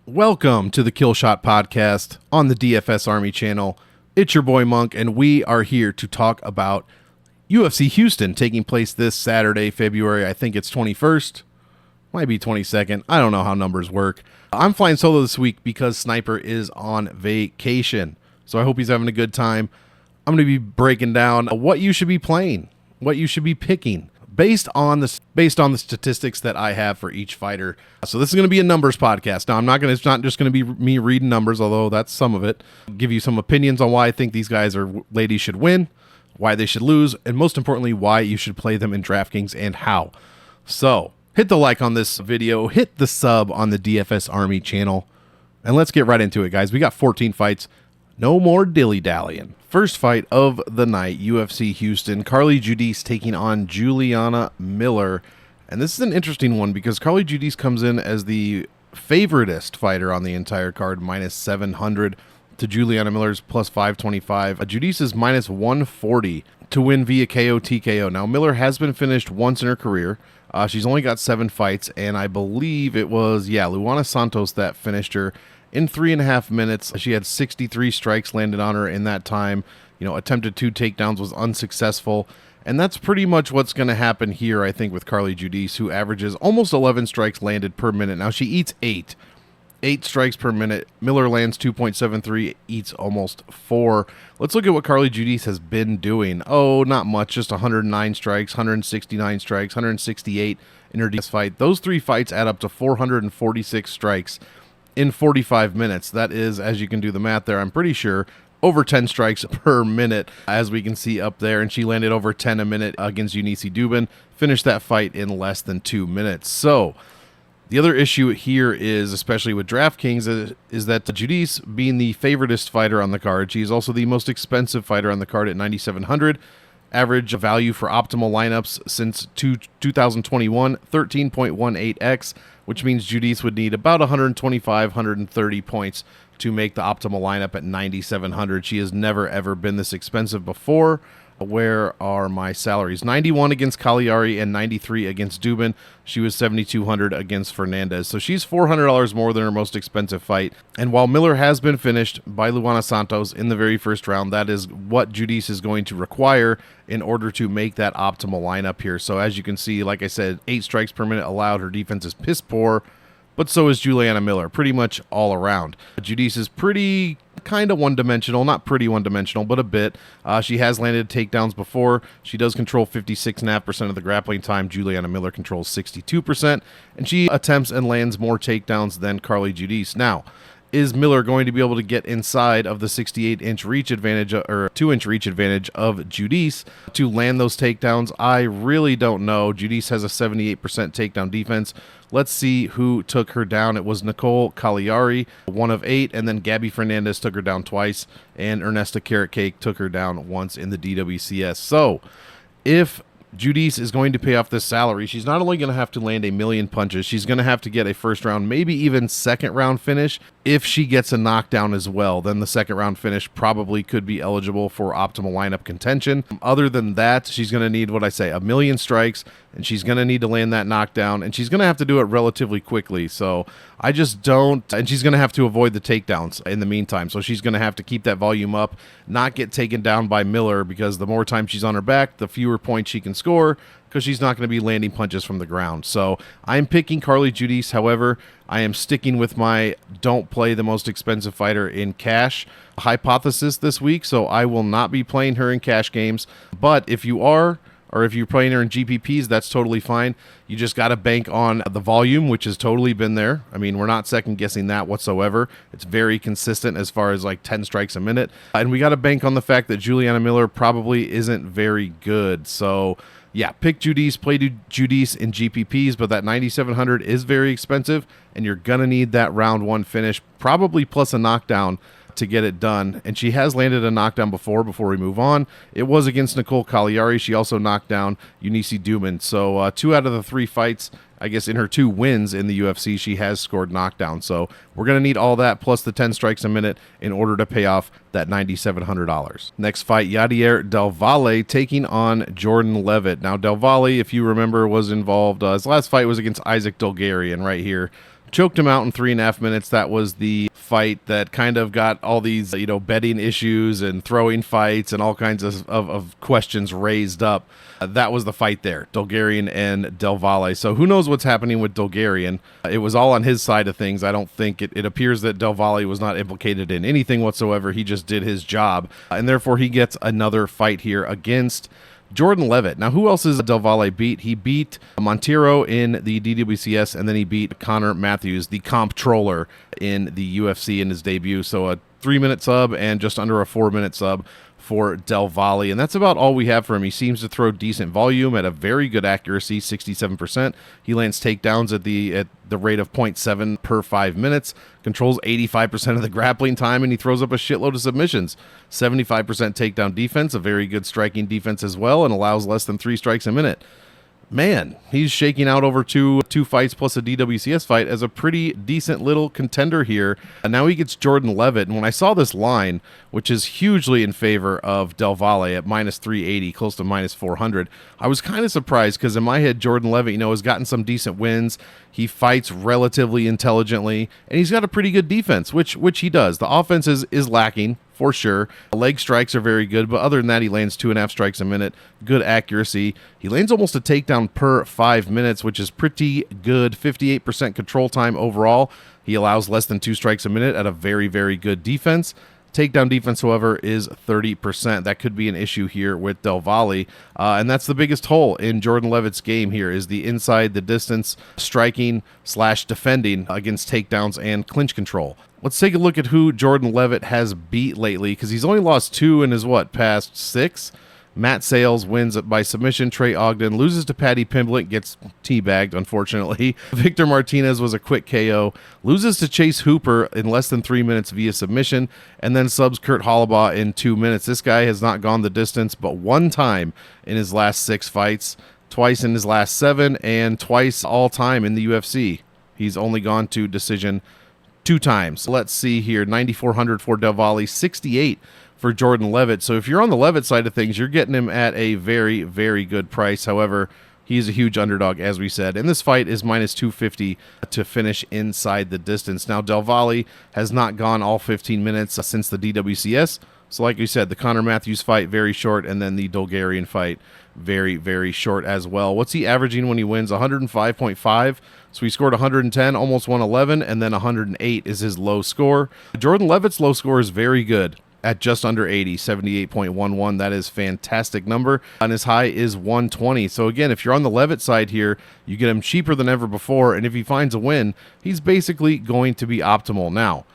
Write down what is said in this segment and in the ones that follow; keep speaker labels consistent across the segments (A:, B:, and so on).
A: Welcome to the Killshot podcast on the DFS Army channel. It's your boy Monk, and we are here to talk about UFC Houston taking place this Saturday, February, I think it's 21st, might be 22nd. I don't know how numbers work. I'm flying solo this week because Sniper is on vacation, so I hope he's having a good time. I'm going to be breaking down what you should be playing, what you should be picking, based on the statistics that I have for each fighter. So this is going to be a numbers podcast. Now it's not just going to be me reading numbers, although that's some of it. I'll give you some opinions on why I think these guys or ladies should win, why they should lose, and most importantly, why you should play them in DraftKings and how. So hit the like on this video, hit the sub on the DFS Army channel, and let's get right into it, guys. We got 14 fights. No more dilly-dallying. First fight of the night, UFC Houston. Carly Judice taking on Juliana Miller. And this is an interesting one because Carly Judice comes in as the favoritist fighter on the entire card, minus 700 to Juliana Miller's plus 525. Judice is minus 140 to win via KO TKO. Now, Miller has been finished once in her career. She's only got 7 fights, and I believe it was, Luana Santos that finished her in 3.5 minutes. She had 63 strikes landed on her in that time. Attempted 2 takedowns, was unsuccessful. And that's pretty much what's going to happen here, I think, with Carly Judice, who averages almost 11 strikes landed per minute. Now, she eats 8 strikes per minute. Miller lands 2.73, eats almost 4. Let's look at what Carly Judice has been doing. Oh, not much, just 109 strikes, 169 strikes, 168 in her DFS fight. Those 3 fights add up to 446 strikes in 45 minutes. That is, as you can do the math there, I'm pretty sure, over 10 strikes per minute, as we can see up there. And she landed over 10 a minute against Eunice Dubin, finished that fight in less than 2 minutes. So the other issue here is, especially with DraftKings, is that Judice, being the favoritist fighter on the card, she is also the most expensive fighter on the card at 9,700. Average value for optimal lineups since 2021, 13.18x, which means Judice would need about 125, 130 points to make the optimal lineup at 9,700. She has never, ever been this expensive before. Where are my salaries? 91 against Cagliari and 93 against Dubin. She was 7,200 against Hernandez. So she's $400 more than her most expensive fight. And while Miller has been finished by Luana Santos in the very first round, that is what Judice is going to require in order to make that optimal lineup here. So as you can see, like I said, 8 strikes per minute allowed. Her defense is piss poor, but so is Juliana Miller, pretty much all around. Judice is pretty kind of one-dimensional, not pretty one-dimensional, but a bit. She has landed takedowns before. She does control 56.5% of the grappling time. Juliana Miller controls 62%, and she attempts and lands more takedowns than Carly Judice. Now, is Miller going to be able to get inside of the 68-inch reach advantage or 2-inch reach advantage of Judice to land those takedowns? I really don't know. Judice has a 78% takedown defense. Let's see who took her down. It was Nicole Cagliari, 1 of 8, and then Gabby Fernandez took her down twice, and Ernesta Carrot Cake took her down once in the DWCS. So, if Judice is going to pay off this salary, she's not only going to have to land a million punches, she's going to have to get a first round, maybe even second round finish. If she gets a knockdown as well, then the second round finish probably could be eligible for optimal lineup contention. Other than that, she's going to need, a million strikes, and she's going to need to land that knockdown, and she's going to have to do it relatively quickly. So I just don't, and she's going to have to avoid the takedowns in the meantime. So she's going to have to keep that volume up, not get taken down by Miller, because the more time she's on her back, the fewer points she can score, because she's not going to be landing punches from the ground. So I'm picking Carly Judice. However, I am sticking with my don't play the most expensive fighter in cash hypothesis this week. So I will not be playing her in cash games. But if you are, or if you're playing her in GPPs, that's totally fine. You just got to bank on the volume, which has totally been there. I mean, we're not second guessing that whatsoever. It's very consistent as far as like 10 strikes a minute. And we got to bank on the fact that Juliana Miller probably isn't very good. So yeah, pick Judice, play Judice in GPPs, but that 9,700 is very expensive, and you're going to need that round 1 finish, probably plus a knockdown to get it done. And she has landed a knockdown before we move on. It was against Nicole Cagliari. She also knocked down Eunice Dubin. So 2 out of the 3 fights, I guess in her 2 wins in the UFC, she has scored knockdown. So we're going to need all that plus the 10 strikes a minute in order to pay off that $9,700. Next fight, Yadier Del Valle taking on Jordan Levitt. Now, Del Valle, if you remember, was involved. His last fight was against Isaac Dulgarian right here. choked him out in 3.5 minutes. That was the fight that kind of got all these, betting issues and throwing fights and all kinds of questions raised up. That was the fight there, Dulgarian and Del Valle. So who knows what's happening with Dulgarian? It was all on his side of things. I don't think it appears that Del Valle was not implicated in anything whatsoever. He just did his job, and therefore he gets another fight here against Jordan Levitt. Now, who else is Del Valle beat? He beat Montero in the DWCS, and then he beat Connor Matthews, the comptroller, in the UFC in his debut. So a 3-minute sub and just under a 4-minute sub for Del Valle, and that's about all we have for him. He seems to throw decent volume at a very good accuracy, 67%. He lands takedowns at the rate of 0.7 per 5 minutes, controls 85% of the grappling time, and he throws up a shitload of submissions. 75% takedown defense, a very good striking defense as well, and allows less than 3 strikes a minute. Man, he's shaking out over two fights plus a DWCS fight as a pretty decent little contender here. And now he gets Jordan Levitt. And when I saw this line, which is hugely in favor of Del Valle at minus 380, close to minus 400, I was kind of surprised because in my head, Jordan Levitt, has gotten some decent wins. He fights relatively intelligently, and he's got a pretty good defense, which he does. The offense is lacking, for sure. The leg strikes are very good, but other than that, he lands 2.5 strikes a minute. Good accuracy. He lands almost a takedown per 5 minutes, which is pretty good. 58% control time overall. He allows less than 2 strikes a minute at a very, very good defense. Takedown defense, however, is 30%. That could be an issue here with Del Valle. And that's the biggest hole in Jordan Levitt's game here is the inside, the distance, striking / defending against takedowns and clinch control. Let's take a look at who Jordan Levitt has beat lately, because he's only lost 2 in his, past 6? Matt Sales wins by submission. Trey Ogden loses to Paddy Pimblett, gets teabagged, unfortunately. Victor Martinez was a quick KO. Loses to Chase Hooper in less than 3 minutes via submission, and then subs Kurt Hollabaugh in 2 minutes. This guy has not gone the distance but 1 time in his last 6 fights, twice in his last 7, and twice all time in the UFC. He's only gone to decision 2 times. Let's see here. 9,400 for Del Valle, 68 for Jordan Levitt. So if you're on the Levitt side of things, you're getting him at a very, very good price. However, he's a huge underdog, as we said. And this fight is minus 250 to finish inside the distance. Now, Del Valle has not gone all 15 minutes since the DWCS. So like we said, the Connor Matthews fight, very short, and then the Dulgarian fight, very, very short as well. What's he averaging when he wins? 105.5. So he scored 110, almost 111, and then 108 is his low score. Jordan Levitt's low score is very good at just under 80, 78.11. That is a fantastic number. And his high is 120. So again, if you're on the Levitt side here, you get him cheaper than ever before. And if he finds a win, he's basically going to be optimal. Now,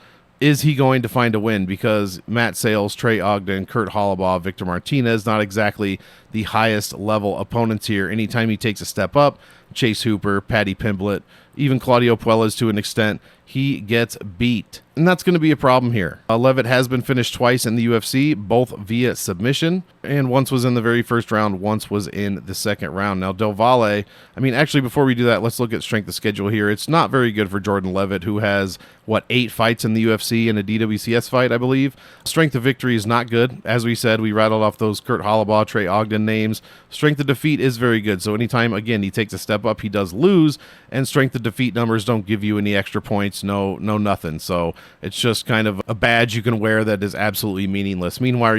A: is he going to find a win? Because Matt Sales, Trey Ogden, Kurt Hollabaugh, Victor Martinez, not exactly the highest level opponents here. Anytime he takes a step up, Chase Hooper, Paddy Pimblett, even Claudio Puelles to an extent, he gets beat. And that's going to be a problem here. Levitt has been finished twice in the UFC, both via submission, and once was in the very first round, once was in the second round. Now, Del Valle, actually, before we do that, let's look at strength of schedule here. It's not very good for Jordan Levitt, who has, 8 fights in the UFC and a DWCS fight, I believe. Strength of victory is not good. As we said, we rattled off those Kurt Hollabaugh, Trey Ogden names. Strength of defeat is very good. So anytime, again, he takes a step up, he does lose, and strength of defeat numbers don't give you any extra points, no nothing. So it's just kind of a badge you can wear that is absolutely meaningless. Meanwhile,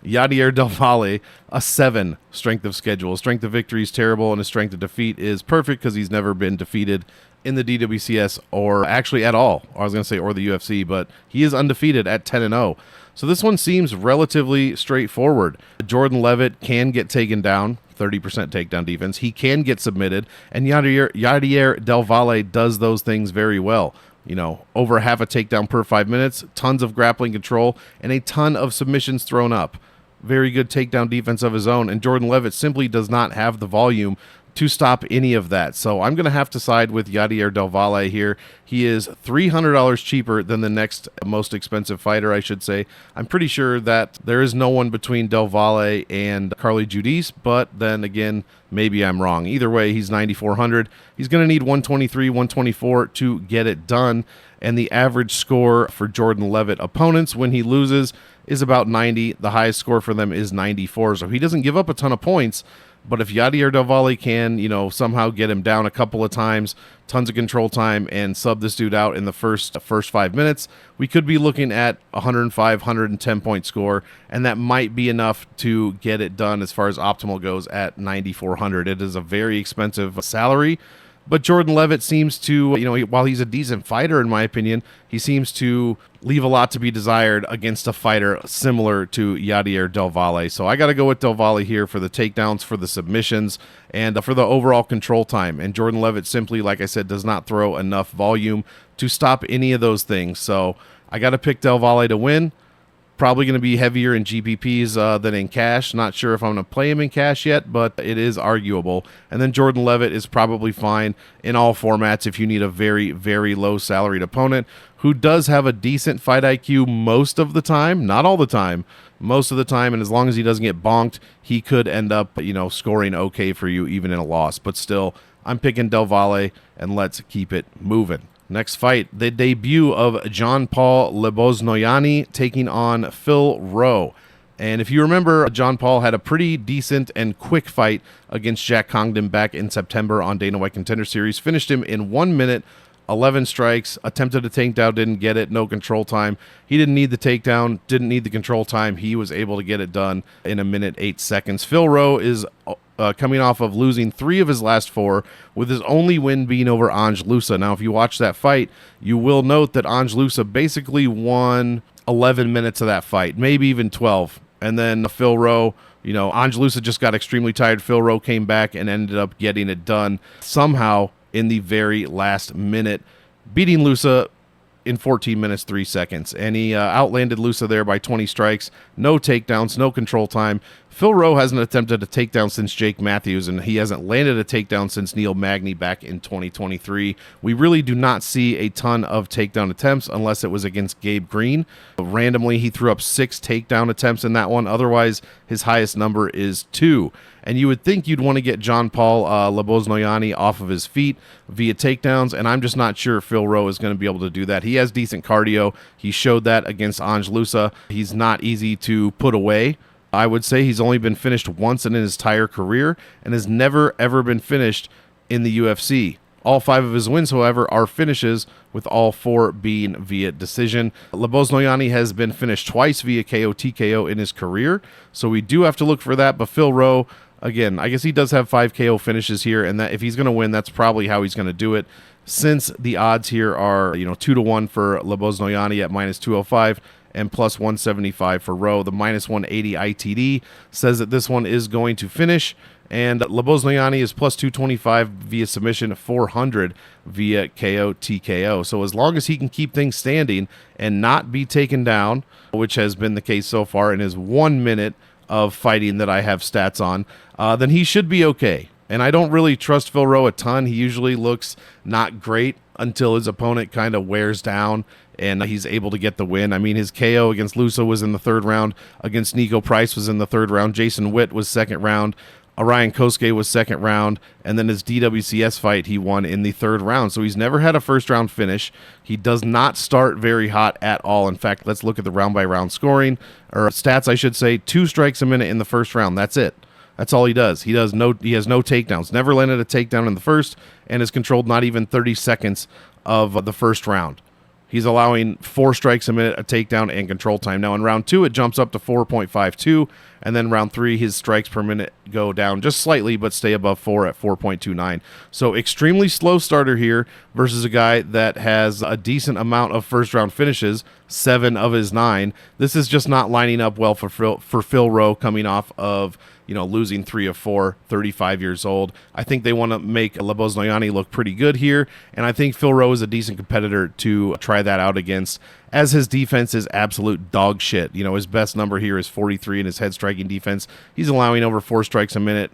A: Yadier Del Valle, a 7 strength of schedule. Strength of victory is terrible, and his strength of defeat is perfect because he's never been defeated in the DWCS or actually at all. I was going to say or the UFC, but he is undefeated at 10-0. So this one seems relatively straightforward. Jordan Levitt can get taken down, 30% takedown defense. He can get submitted, and Yadier Del Valle does those things very well. Over half a takedown per 5 minutes, tons of grappling control, and a ton of submissions thrown up. Very good takedown defense of his own, and Jordan Levitt simply does not have the volume to stop any of that. So I'm going to have to side with Yadier Del Valle here. He is $300 cheaper than the next most expensive fighter, I should say. I'm pretty sure that there is no one between Del Valle and Carly Judice, but then again, maybe I'm wrong. Either way, he's $9,400. He's going to need 123, 124 to get it done. And the average score for Jordan Levitt opponents when he loses is about 90. The highest score for them is 94. So he doesn't give up a ton of points, But if Yadier Del Valle can, somehow get him down a couple of times, tons of control time, and sub this dude out in the first 5 minutes, we could be looking at 105, 110 point score, and that might be enough to get it done as far as optimal goes at 9,400. It is a very expensive salary. But Jordan Levitt seems to, while he's a decent fighter, in my opinion, he seems to leave a lot to be desired against a fighter similar to Yadier Del Valle. So I got to go with Del Valle here for the takedowns, for the submissions, and for the overall control time. And Jordan Levitt simply, like I said, does not throw enough volume to stop any of those things. So I got to pick Del Valle to win. Probably going to be heavier in GPPs than in cash. Not sure if I'm going to play him in cash yet, but it is arguable. And then Jordan Levitt is probably fine in all formats if you need a very, very low salaried opponent who does have a decent fight IQ most of the time. Not all the time. Most of the time, and as long as he doesn't get bonked, he could end up, scoring okay for you even in a loss. But still, I'm picking Del Valle, and let's keep it moving. Next fight, the debut of John Paul Leboznoyani taking on Phil Rowe. And if you remember, John Paul had a pretty decent and quick fight against Jack Congdon back in September on Dana White Contender Series. Finished him in 1 minute, 11 strikes, attempted a takedown, didn't get it, no control time. He didn't need the takedown, didn't need the control time. He was able to get it done in 1 minute, 8 seconds. Phil Rowe is coming off of losing 3 of his last 4, with his only win being over Ange Loosa. Now, if you watch that fight, you will note that Ange Loosa basically won 11 minutes of that fight, maybe even 12. And then Phil Rowe, Ange Loosa just got extremely tired. Phil Rowe came back and ended up getting it done somehow in the very last minute, beating Loosa in 14 minutes, 3 seconds. And he outlanded Loosa there by 20 strikes, no takedowns, no control time. Phil Rowe hasn't attempted a takedown since Jake Matthews, and he hasn't landed a takedown since Neil Magny back in 2023. We really do not see a ton of takedown attempts unless it was against Gabe Green. Randomly, he threw up 6 takedown attempts in that one. Otherwise, his highest number is 2. And you would think you'd want to get John Paul Leboznoyani off of his feet via takedowns, and I'm just not sure Phil Rowe is going to be able to do that. He has decent cardio. He showed that against Ange Loosa. He's not easy to put away. I would say he's only been finished once in his entire career and has never, ever been finished in the UFC. All 5 of his wins, however, are finishes, with all 4 being via decision. Leboznoyani has been finished twice via KO TKO in his career, so we do have to look for that. But Phil Rowe, again, I guess he does have 5 KO finishes here, and that if he's going to win, that's probably how he's going to do it. Since the odds here are 2-1 for Leboznoyani at -205 and +175 for Rowe, the -180 ITD says that this one is going to finish. And Leboznoyani is +225 via submission, 400 via KO TKO. So as long as he can keep things standing and not be taken down, which has been the case so far in his 1 minute of fighting that I have stats on, then he should be okay. And I don't really trust Phil Rowe a ton. He usually looks not great until his opponent kind of wears down and he's able to get the win. I mean, his KO against Loosa was in the 3rd round. Against Nico Price was in the 3rd round. Jason Witt was 2nd round. Orion Kosuke was 2nd round. And then his DWCS fight, he won in the 3rd round. So he's never had a 1st round finish. He does not start very hot at all. In fact, let's look at the round-by-round scoring, or stats, I should say. 2 strikes a minute in the 1st round. That's it. That's all he does. He has no takedowns. Never landed a takedown in the 1st, and has controlled not even 30 seconds of the 1st round. He's allowing 4 strikes a minute, a takedown, and control time. Now in round 2, it jumps up to 4.52, and then round 3, his strikes per minute go down just slightly, but stay above 4 at 4.29. So extremely slow starter here versus a guy that has a decent amount of 1st round finishes, 7 of his 9. This is just not lining up well for Phil Rowe, coming off of losing 3 of 4, 35 years old. I think they want to make Leboznoyani look pretty good here, and I think Phil Rowe is a decent competitor to try that out against, as his defense is absolute dog shit. His best number here is 43 in his head striking defense. He's allowing over 4 strikes a minute.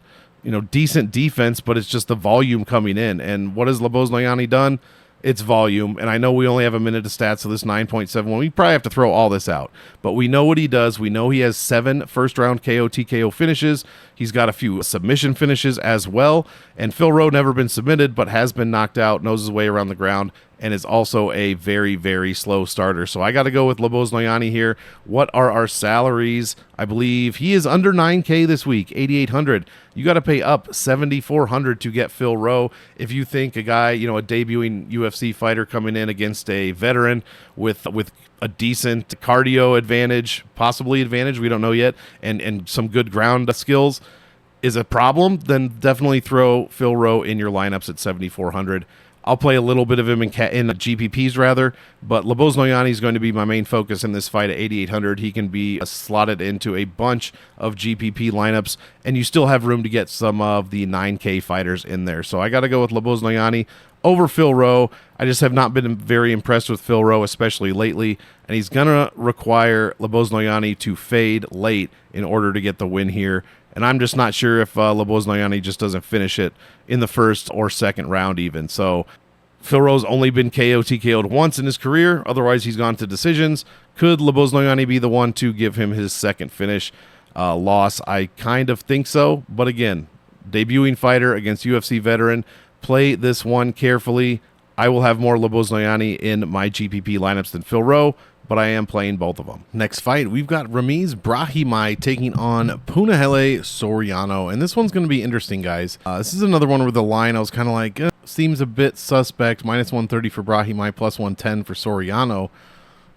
A: Decent defense, but it's just the volume coming in. And what has Leboznoyani done? It's volume, and I know we only have a minute of stats, so this 9.71, we probably have to throw all this out. But we know what he does. We know he has 7 first-round KO TKO finishes. He's got a few submission finishes as well. And Phil Rowe never been submitted, but has been knocked out, knows his way around the ground, and is also a very, very slow starter. So I got to go with Loboznoyani here. What are our salaries? I believe he is under 9K this week, 8,800. You got to pay up 7,400 to get Phil Rowe. If you think a guy, a debuting UFC fighter coming in against a veteran with a decent cardio advantage, possibly advantage, we don't know yet, and some good ground skills is a problem, then definitely throw Phil Rowe in your lineups at 7,400. I'll play a little bit of him in GPPs rather, but Loboznoyani is going to be my main focus in this fight at 8,800. He can be slotted into a bunch of GPP lineups, and you still have room to get some of the 9K fighters in there. So I got to go with Loboznoyani over Phil Rowe. I just have not been very impressed with Phil Rowe, especially lately, and he's going to require Loboznoyani to fade late in order to get the win here. And I'm just not sure if Loboznoyani just doesn't finish it in the first or second round even. So Phil Rowe's only been TKO'd once in his career. Otherwise, he's gone to decisions. Could Loboznoyani be the one to give him his second finish loss? I kind of think so. But again, debuting fighter against UFC veteran. Play this one carefully. I will have more Loboznoyani in my GPP lineups than Phil Rowe, but I am playing both of them. Next fight, we've got Ramiz Brahimaj taking on Punahele Soriano, and this one's going to be interesting, guys. This is another one where the line I was kind of like, seems a bit suspect. Minus 130 for Brahimaj, plus 110 for Soriano.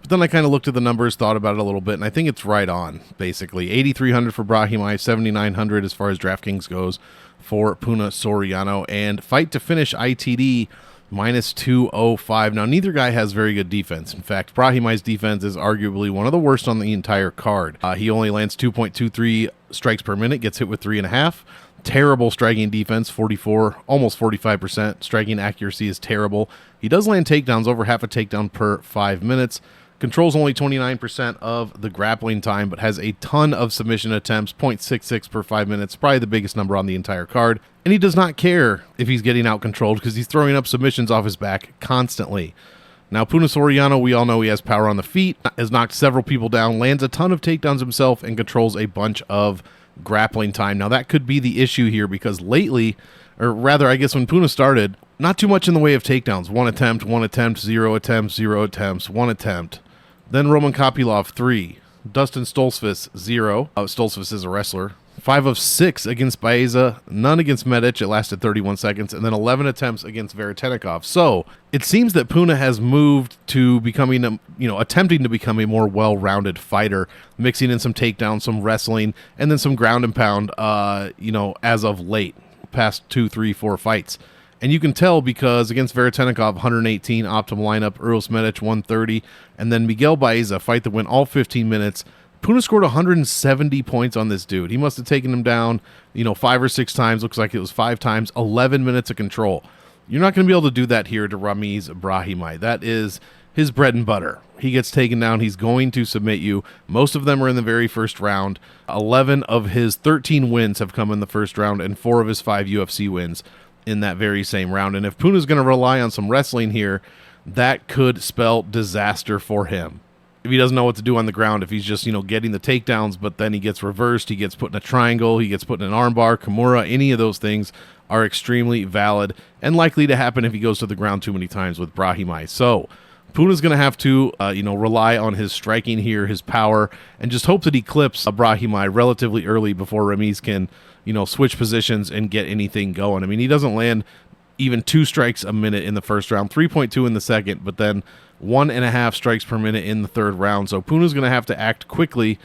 A: But then I kind of looked at the numbers, thought about it a little bit, and I think it's right on, basically. 8,300 for Brahimaj, 7,900 as far as DraftKings goes for Puna Soriano, and fight to finish ITD minus 205. Now, neither guy has very good defense. In fact, Brahimaj's defense is arguably one of the worst on the entire card. He only lands 2.23 strikes per minute, gets hit with 3.5. Terrible striking defense, 44, almost 45%. Striking accuracy is terrible. He does land takedowns, over half a takedown per 5 minutes. Controls only 29% of the grappling time, but has a ton of submission attempts, 0.66 per 5 minutes, probably the biggest number on the entire card. And he does not care if he's getting out-controlled because he's throwing up submissions off his back constantly. Now, Puna Soriano, we all know he has power on the feet, has knocked several people down, lands a ton of takedowns himself, and controls a bunch of grappling time. Now, that could be the issue here because lately, or rather, I guess when Puna started, not too much in the way of takedowns. One attempt, 0 attempts, 0 attempts, 1 attempt. Then Roman Kopylov, 3. Dustin Stoltzfus, 0. Stoltzfus is a wrestler. 5 of 6 against Baeza, none against Medic. It lasted 31 seconds, and then 11 attempts against Veretennikov. So it seems that Puna has moved to becoming, attempting to become a more well-rounded fighter, mixing in some takedowns, some wrestling, and then some ground and pound, as of late, past 2, 3, 4 fights. And you can tell because against Veretennikov, 118 optimal lineup, Uros Medic 130, and then Miguel Baeza, fight that went all 15 minutes. Puna scored 170 points on this dude. He must have taken him down, 5 or 6 times. Looks like it was 5 times, 11 minutes of control. You're not going to be able to do that here to Ramiz Brahimaj. That is his bread and butter. He gets taken down. He's going to submit you. Most of them are in the very first round. 11 of his 13 wins have come in the first round, and 4 of his 5 UFC wins in that very same round. And if Puna's going to rely on some wrestling here, that could spell disaster for him. If he doesn't know what to do on the ground, if he's just, getting the takedowns, but then he gets reversed, he gets put in a triangle, he gets put in an armbar, Kimura, any of those things are extremely valid and likely to happen if he goes to the ground too many times with Brahimaj. So Puna's going to have to, rely on his striking here, his power, and just hope that he clips Brahimaj relatively early before Ramiz can, switch positions and get anything going. I mean, he doesn't land even 2 strikes a minute in the first round, 3.2 in the second, but then 1.5 strikes per minute in the third round. So Puna's going to have to act quickly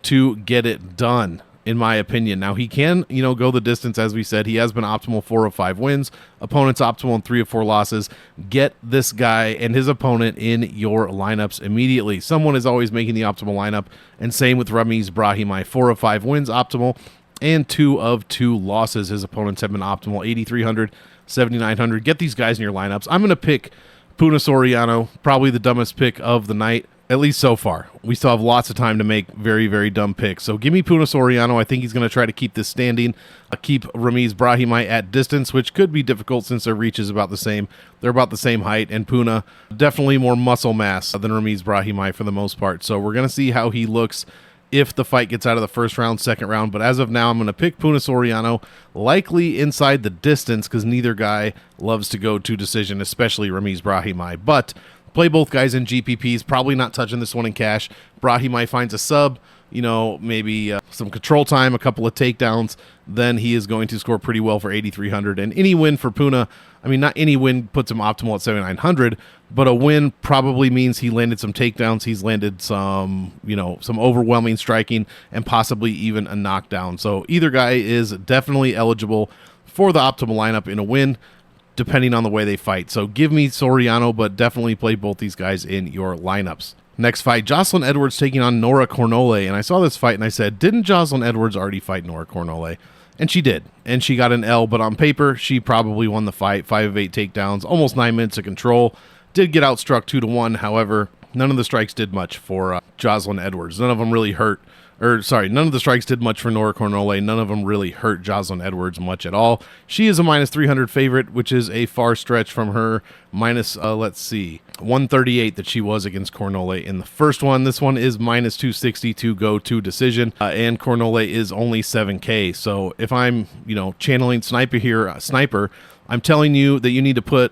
A: to get it done, in my opinion. Now, he can, go the distance, as we said. He has been optimal 4 of 5 wins. Opponent's optimal in 3 of 4 losses. Get this guy and his opponent in your lineups immediately. Someone is always making the optimal lineup, and same with Ramiz Brahimaj. 4 of 5 wins optimal, and 2 of 2 losses. His opponents have been optimal. 8,300, 7,900. Get these guys in your lineups. I'm going to pick Puna Soriano, probably the dumbest pick of the night, at least so far. We still have lots of time to make very, very dumb picks. So give me Puna Soriano. I think he's going to try to keep this standing, keep Ramiz Brahimaj at distance, which could be difficult since their reach is about the same. They're about the same height, and Puna definitely more muscle mass than Ramiz Brahimaj for the most part. So we're going to see how he looks if the fight gets out of the first round, second round. But as of now, I'm going to pick Puna Soriano, likely inside the distance because neither guy loves to go to decision, especially Ramiz Brahimaj. But play both guys in GPPs, probably not touching this one in cash. Brahimaj finds a sub, maybe some control time, a couple of takedowns, then he is going to score pretty well for 8,300. And any win for Puna, not any win puts him optimal at 7,900, but a win probably means he landed some takedowns, he's landed some overwhelming striking, and possibly even a knockdown. So either guy is definitely eligible for the optimal lineup in a win, depending on the way they fight. So give me Soriano, but definitely play both these guys in your lineups. Next fight, Jocelyn Edwards taking on Nora Cornole. And I saw this fight and I said, didn't Jocelyn Edwards already fight Nora Cornole? And she did. And she got an L, but on paper, she probably won the fight. 5 of 8 takedowns, almost 9 minutes of control. Did get outstruck 2-1. However, none of the strikes did much for Jocelyn Edwards. None of them really hurt. None of the strikes did much for Nora Cornole. None of them really hurt Jocelyn Edwards much at all. She is a minus 300 favorite, which is a far stretch from her minus, 138 that she was against Cornole in the first one. This one is minus 260 to go to decision, and Cornole is only 7K. So if I'm, channeling Sniper, I'm telling you that you need to put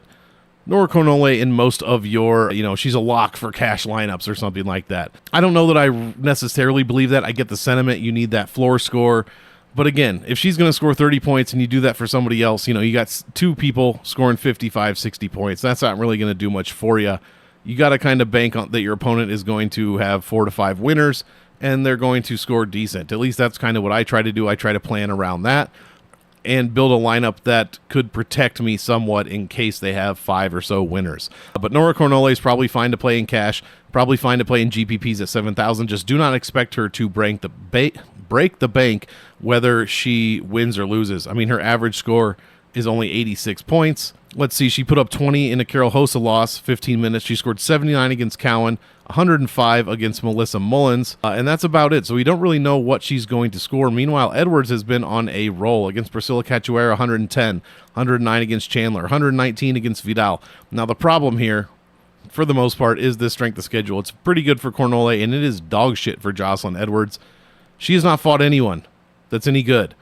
A: Nora Cornole in most of your, she's a lock for cash lineups or something like that. I don't know that I necessarily believe that. I get the sentiment. You need that floor score. But again, if she's going to score 30 points and you do that for somebody else, you got 2 people scoring 55, 60 points. That's not really going to do much for you. You got to kind of bank on that your opponent is going to have 4 to 5 winners and they're going to score decent. At least that's kind of what I try to do. I try to plan around that and build a lineup that could protect me somewhat in case they have 5 or so winners. But Nora Cornole is probably fine to play in cash, probably fine to play in GPPs at 7,000. Just do not expect her to break the bank whether she wins or loses. Her average score is only 86 points. Let's see, she put up 20 in a Carol Hossa loss, 15 minutes. She scored 79 against Cowan, 105 against Melissa Mullins, and that's about it. So we don't really know what she's going to score. Meanwhile, Edwards has been on a roll against Priscilla Cachoeira, 110, 109 against Chandler, 119 against Vidal. Now, the problem here, for the most part, is this strength of schedule. It's pretty good for Cornole, and it is dog shit for Jocelyn Edwards. She has not fought anyone that's any good.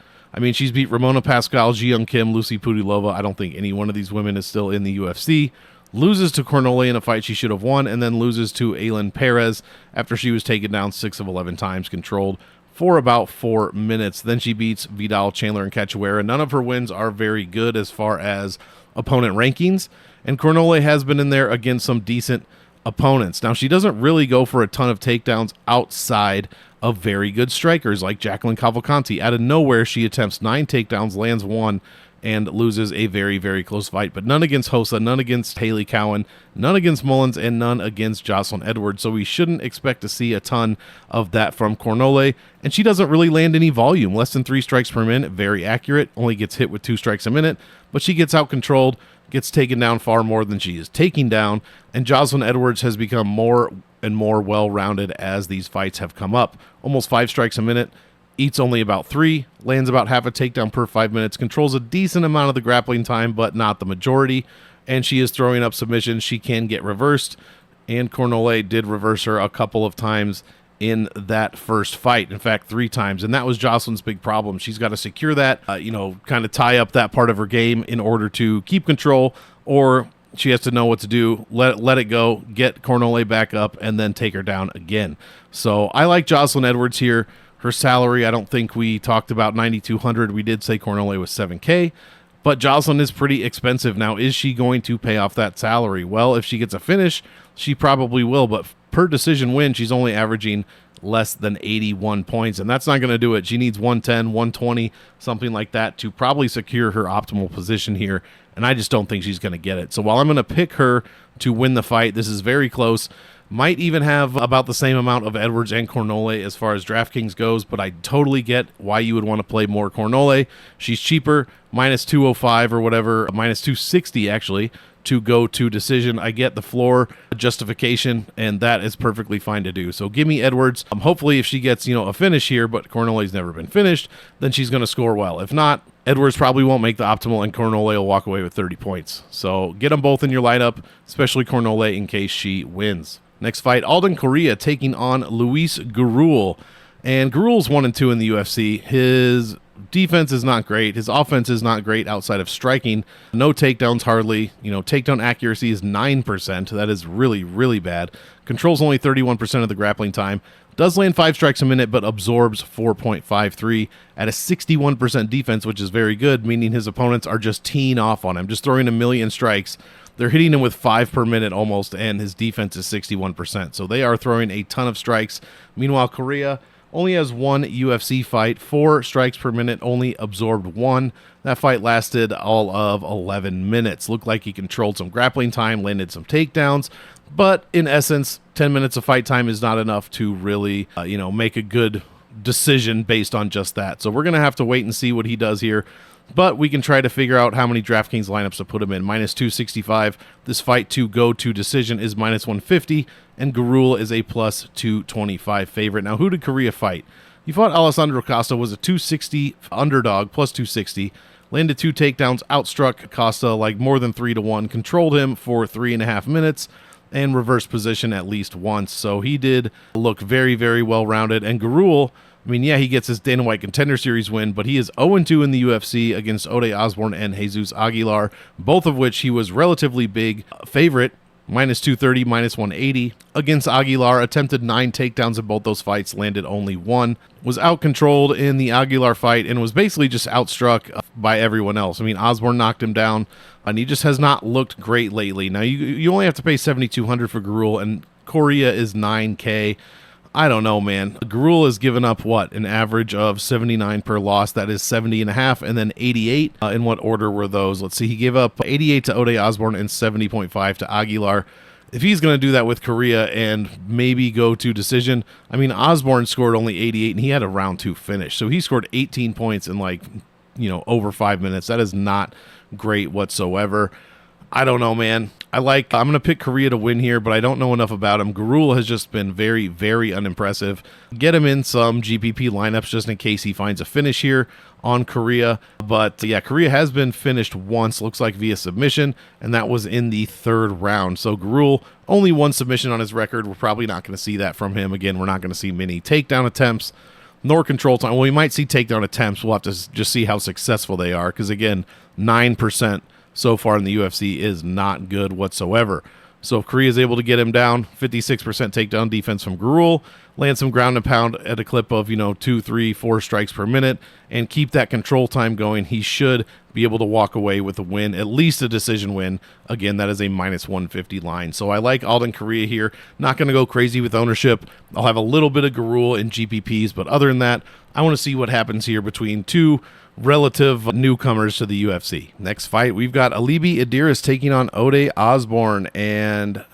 A: She's beat Ramona Pascal, Ji Young Kim, Lucy Pudilova. I don't think any one of these women is still in the UFC. Loses to Cornole in a fight she should have won, and then loses to Aylin Perez after she was taken down 6 of 11 times, controlled for about 4 minutes. Then she beats Vidal, Chandler, and Cachoeira. None of her wins are very good as far as opponent rankings, and Cornole has been in there against some decent opponents. Now, she doesn't really go for a ton of takedowns outside of very good strikers like Jacqueline Cavalcanti. Out of nowhere, she attempts 9 takedowns, lands 1, and loses a very, very close fight. But none against Hossa, none against Haley Cowan, none against Mullins, and none against Jocelyn Edwards. So we shouldn't expect to see a ton of that from Cornole. And she doesn't really land any volume. Less than 3 strikes per minute, very accurate. Only gets hit with 2 strikes a minute. But she gets out-controlled, gets taken down far more than she is taking down. And Jocelyn Edwards has become more and more well-rounded as these fights have come up. Almost 5 strikes a minute, eats only about 3, lands about half a takedown per 5 minutes, controls a decent amount of the grappling time, but not the majority, and she is throwing up submissions. She can get reversed, and Cornole did reverse her a couple of times in that first fight. In fact, 3 times, and that was Jocelyn's big problem. She's got to secure that, kind of tie up that part of her game in order to keep control, or she has to know what to do, let it go, get Cornole back up, and then take her down again. So I like Jocelyn Edwards here. Her salary, I don't think we talked about 9,200. We did say Cornole was 7K, but Jocelyn is pretty expensive. Now, is she going to pay off that salary? Well, if she gets a finish, she probably will, but per decision win, she's only averaging less than 81 points, and that's not going to do it. She needs 110, 120, something like that to probably secure her optimal position here, and I just don't think she's going to get it. So while I'm going to pick her to win the fight, this is very close. Might even have about the same amount of Edwards and Cornole as far as DraftKings goes, but I totally get why you would want to play more Cornole. She's cheaper, minus 205 or whatever, minus 260 actually, to go to decision. I get the floor justification, and that is perfectly fine to do. So give me Edwards. Hopefully if she gets, a finish here, but Cornole's never been finished, then she's going to score well. If not, Edwards probably won't make the optimal, and Cornole will walk away with 30 points. So get them both in your lineup, especially Cornole in case she wins. Next fight, Alden Correa taking on Luis Gurul. And Gruel's 1-2 in the UFC. His defense is not great. His offense is not great outside of striking. No takedowns hardly. Takedown accuracy is 9%. That is really, really bad. Controls only 31% of the grappling time. Does land 5 strikes a minute, but absorbs 4.53 at a 61% defense, which is very good, meaning his opponents are just teeing off on him, just throwing a million strikes. They're hitting him with 5 per minute almost, and his defense is 61%. So they are throwing a ton of strikes. Meanwhile, Correa only has 1 UFC fight, 4 strikes per minute, only absorbed 1. That fight lasted all of 11 minutes. Looked like he controlled some grappling time, landed some takedowns, but in essence, 10 minutes of fight time is not enough to really, make a good decision based on just that. So we're going to have to wait and see what he does here. But we can try to figure out how many DraftKings lineups to put him in. Minus 265. This fight to go to decision is minus 150. And Gruel is a plus 225 favorite. Now, who did Correa fight? He fought Alessandro Costa, was a 260 underdog, plus 260. Landed 2 takedowns, outstruck Costa like more than 3-1. Controlled him for 3.5 minutes. And reverse position at least once. So he did look very, very well-rounded. And Gruel, he gets his Dana White Contender Series win, but he is 0-2 in the UFC against Ode Osborne and Jesus Aguilar, both of which he was relatively big favorite, minus 230, minus 180. Against Aguilar, attempted 9 takedowns in both those fights, landed only 1. Was out-controlled in the Aguilar fight and was basically just outstruck by everyone else. Osborne knocked him down, and he just has not looked great lately. Now, you only have to pay $7,200 for Gruel, and Correa is $9K. I don't know, man. Gruel has given up, an average of 79 per loss. That is 70.5, and then 88. In what order were those? Let's see. He gave up 88 to Ode Osborne and 70.5 to Aguilar. If he's going to do that with Correa and maybe go to decision, Osborne scored only 88, and he had a round 2 finish. So he scored 18 points in over 5 minutes. That is not great whatsoever. I don't know, man. I'm going to pick Correa to win here, but I don't know enough about him. Gruel has just been very, very unimpressive. Get him in some GPP lineups just in case he finds a finish here on Correa. But yeah, Correa has been finished once, looks like via submission, and that was in the 3rd round. So Gruel, only 1 submission on his record. We're probably not going to see that from him. Again, we're not going to see many takedown attempts, nor control time. Well, we might see takedown attempts. We'll have to just see how successful they are, because again, 9% so far in the UFC is not good whatsoever. So if Correa is able to get him down, 56% takedown defense from Gruel, land some ground and pound at a clip of 2, 3, 4 strikes per minute, and keep that control time going, he should be able to walk away with a win, at least a decision win. Again, that is a minus 150 line. So I like Alden Correa here. Not going to go crazy with ownership. I'll have a little bit of Gruel in GPPs, but other than that, I want to see what happens here between 2 relative newcomers to the UFC. Next fight, we've got Alibi Adiris taking on Ode Osborne, and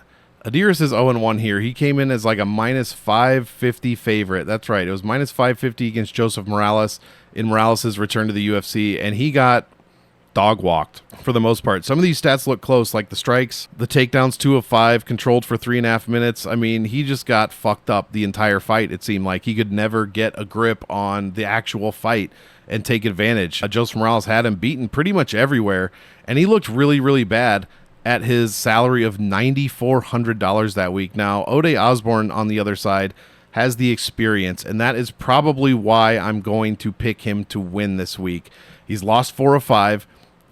A: Adiris is 0-1 here. He came in as like a minus 550 favorite. That's right. It was minus 550 against Joseph Morales in Morales' return to the UFC, and he got dog walked for the most part. Some of these stats look close, like the strikes, the takedowns, 2 of 5, controlled for 3.5 minutes. He just got fucked up the entire fight. It seemed like he could never get a grip on the actual fight and take advantage. Joseph Morales had him beaten pretty much everywhere, and he looked really, really bad at his salary of $9,400 that week. Now, Ode Osborne, on the other side, has the experience, and that is probably why I'm going to pick him to win this week. He's lost 4 of 5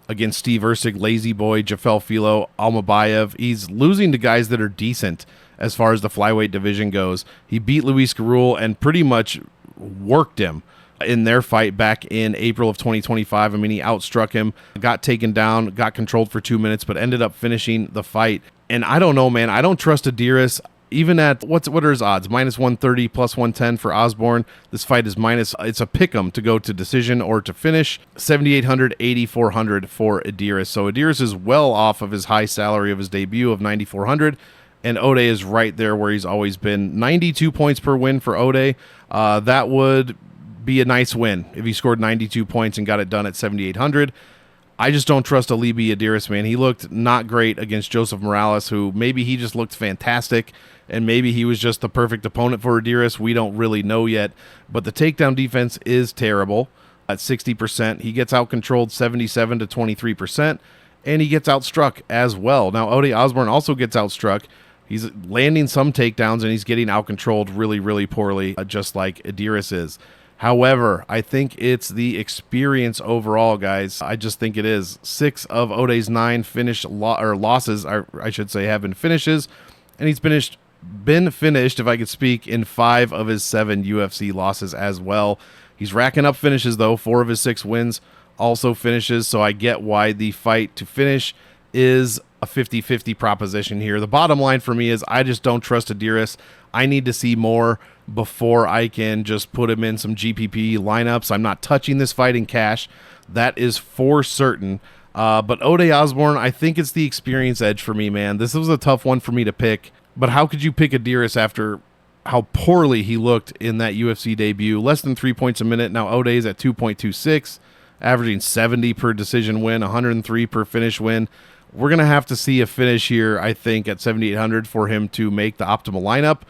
A: against Steve Erceg, Lazy Boy, Jafel Filo, Almabayev. He's losing to guys that are decent as far as the flyweight division goes. He beat Luis Gruel and pretty much worked him in their fight back in April of 2025. He outstruck him, got taken down, got controlled for 2 minutes, but ended up finishing the fight. And I don't know, man. I don't trust Adiris. Even at, what are his odds? Minus 130, plus 110 for Osborne. This fight is it's a pick'em to go to decision or to finish. 7,800, 8,400 for Adiris. So Adiris is well off of his high salary of his debut of 9,400. And Ode is right there where he's always been. 92 points per win for Ode. That would be a nice win if he scored 92 points and got it done at 7,800. I just don't trust Alibi Adiris, man. He looked not great against Joseph Morales, who maybe he just looked fantastic, and maybe he was just the perfect opponent for Adiris. We don't really know yet, but the takedown defense is terrible at 60%. He gets out-controlled 77 to 23%, and he gets outstruck as well. Now, Ode Osborne also gets outstruck He's landing some takedowns, and he's getting out-controlled really, really poorly, just like Adiris is. However, I think it's the experience overall, guys. I just think it is. 6 of Ode's 9 losses, I should say, have been finishes, and he's been finished, if I could speak, in 5 of his 7 UFC losses as well. He's racking up finishes, though. 4 of his 6 wins also finishes, so I get why the fight to finish is a 50-50 proposition here. The bottom line for me is I just don't trust Adiris. I need to see more before I can just put him in some GPP lineups. I'm not touching this fight in cash. That is for certain. But Ode Osbourne, I think it's the experience edge for me, man. This was a tough one for me to pick. But how could you pick Adiris after how poorly he looked in that UFC debut? Less than 3 points a minute. Now Ode is at 2.26, averaging 70 per decision win, 103 per finish win. We're going to have to see a finish here, I think, at 7,800 for him to make the optimal lineup.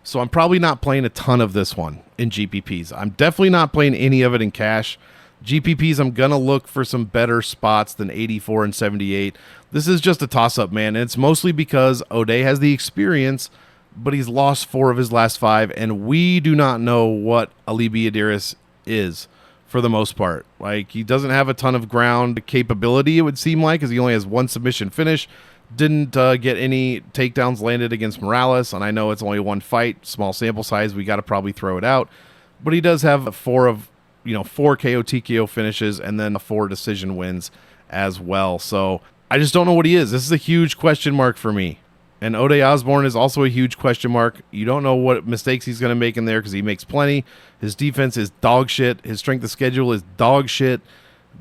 A: So I'm probably not playing a ton of this one in GPPs. I'm definitely not playing any of it in cash. GPPs, I'm going to look for some better spots than 84 and 78. This is just a toss-up, man. And it's mostly because Ode has the experience, but he's lost 4 of his last 5, and we do not know what Alibi Adiris is for the most part. Like, he doesn't have a ton of ground capability, it would seem like, because he only has 1 submission finish. Didn't get any takedowns landed against Morales, and I know it's only 1 fight, small sample size. We got to probably throw it out, but he does have 4 KO TKO finishes and then 4 decision wins as well. So I just don't know what he is. This is a huge question mark for me. And Ode Osbourne is also a huge question mark. You don't know what mistakes he's going to make in there because he makes plenty. His defense is dog shit. His strength of schedule is dog shit.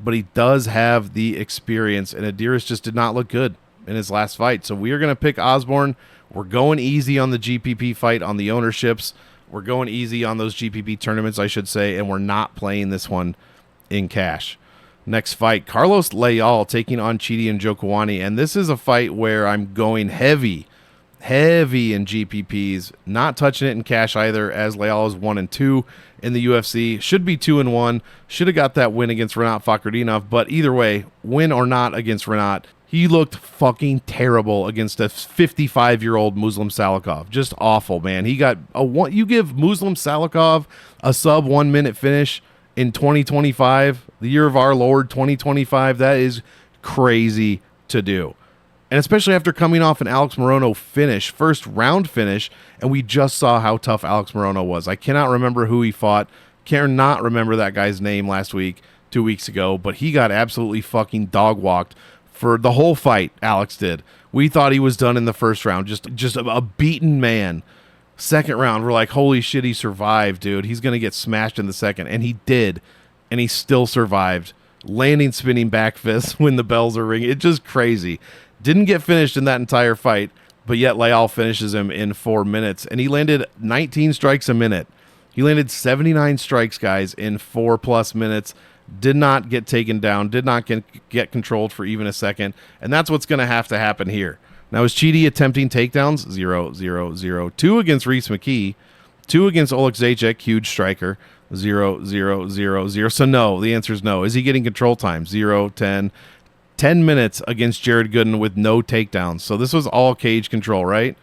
A: But he does have the experience, and Adiris just did not look good in his last fight. So we are going to pick Osbourne. We're going easy on the GPP fight on the ownerships. We're going easy on those GPP tournaments, I should say, and we're not playing this one in cash. Next fight, Carlos Leal taking on Chidi and Njokuani, and this is a fight where I'm going heavy in GPPs, not touching it in cash either, as Leal is 1-2 in the UFC. Should be 2-1. Should have got that win against Renat Fakhretdinov, but either way, win or not against Renat, he looked fucking terrible against a 55-year-old Muslim Salikov. Just awful, man. He got you give Muslim Salikov a sub 1 minute finish in 2025, the year of our Lord 2025. That is crazy to do. And especially after coming off an Alex Morono finish, first round finish, and we just saw how tough Alex Morono was. I cannot remember who he fought. Cannot remember that guy's name last week, 2 weeks ago, but he got absolutely fucking dog walked for the whole fight. Alex did. We thought he was done in the first round, just a beaten man. Second round, we're like, holy shit, he survived, dude. He's going to get smashed in the second, and he did, and he still survived. Landing spinning back fists when the bells are ringing. It's just crazy. Didn't get finished in that entire fight, but yet Leal finishes him in 4 minutes, and he landed 19 strikes a minute. He landed 79 strikes, guys, in 4+ minutes. Did not get taken down, did not get controlled for even a second, and that's what's going to happen here. Now, is Chidi attempting takedowns? 0, 0, 0. 2 against Reese McKee, 2 against Oleg Zajac, huge striker, 0, 0, 0, 0. So no, the answer is no. Is he getting control time? 0, 10. 10 minutes against Jared Gooden with no takedowns. So this was all cage control, right?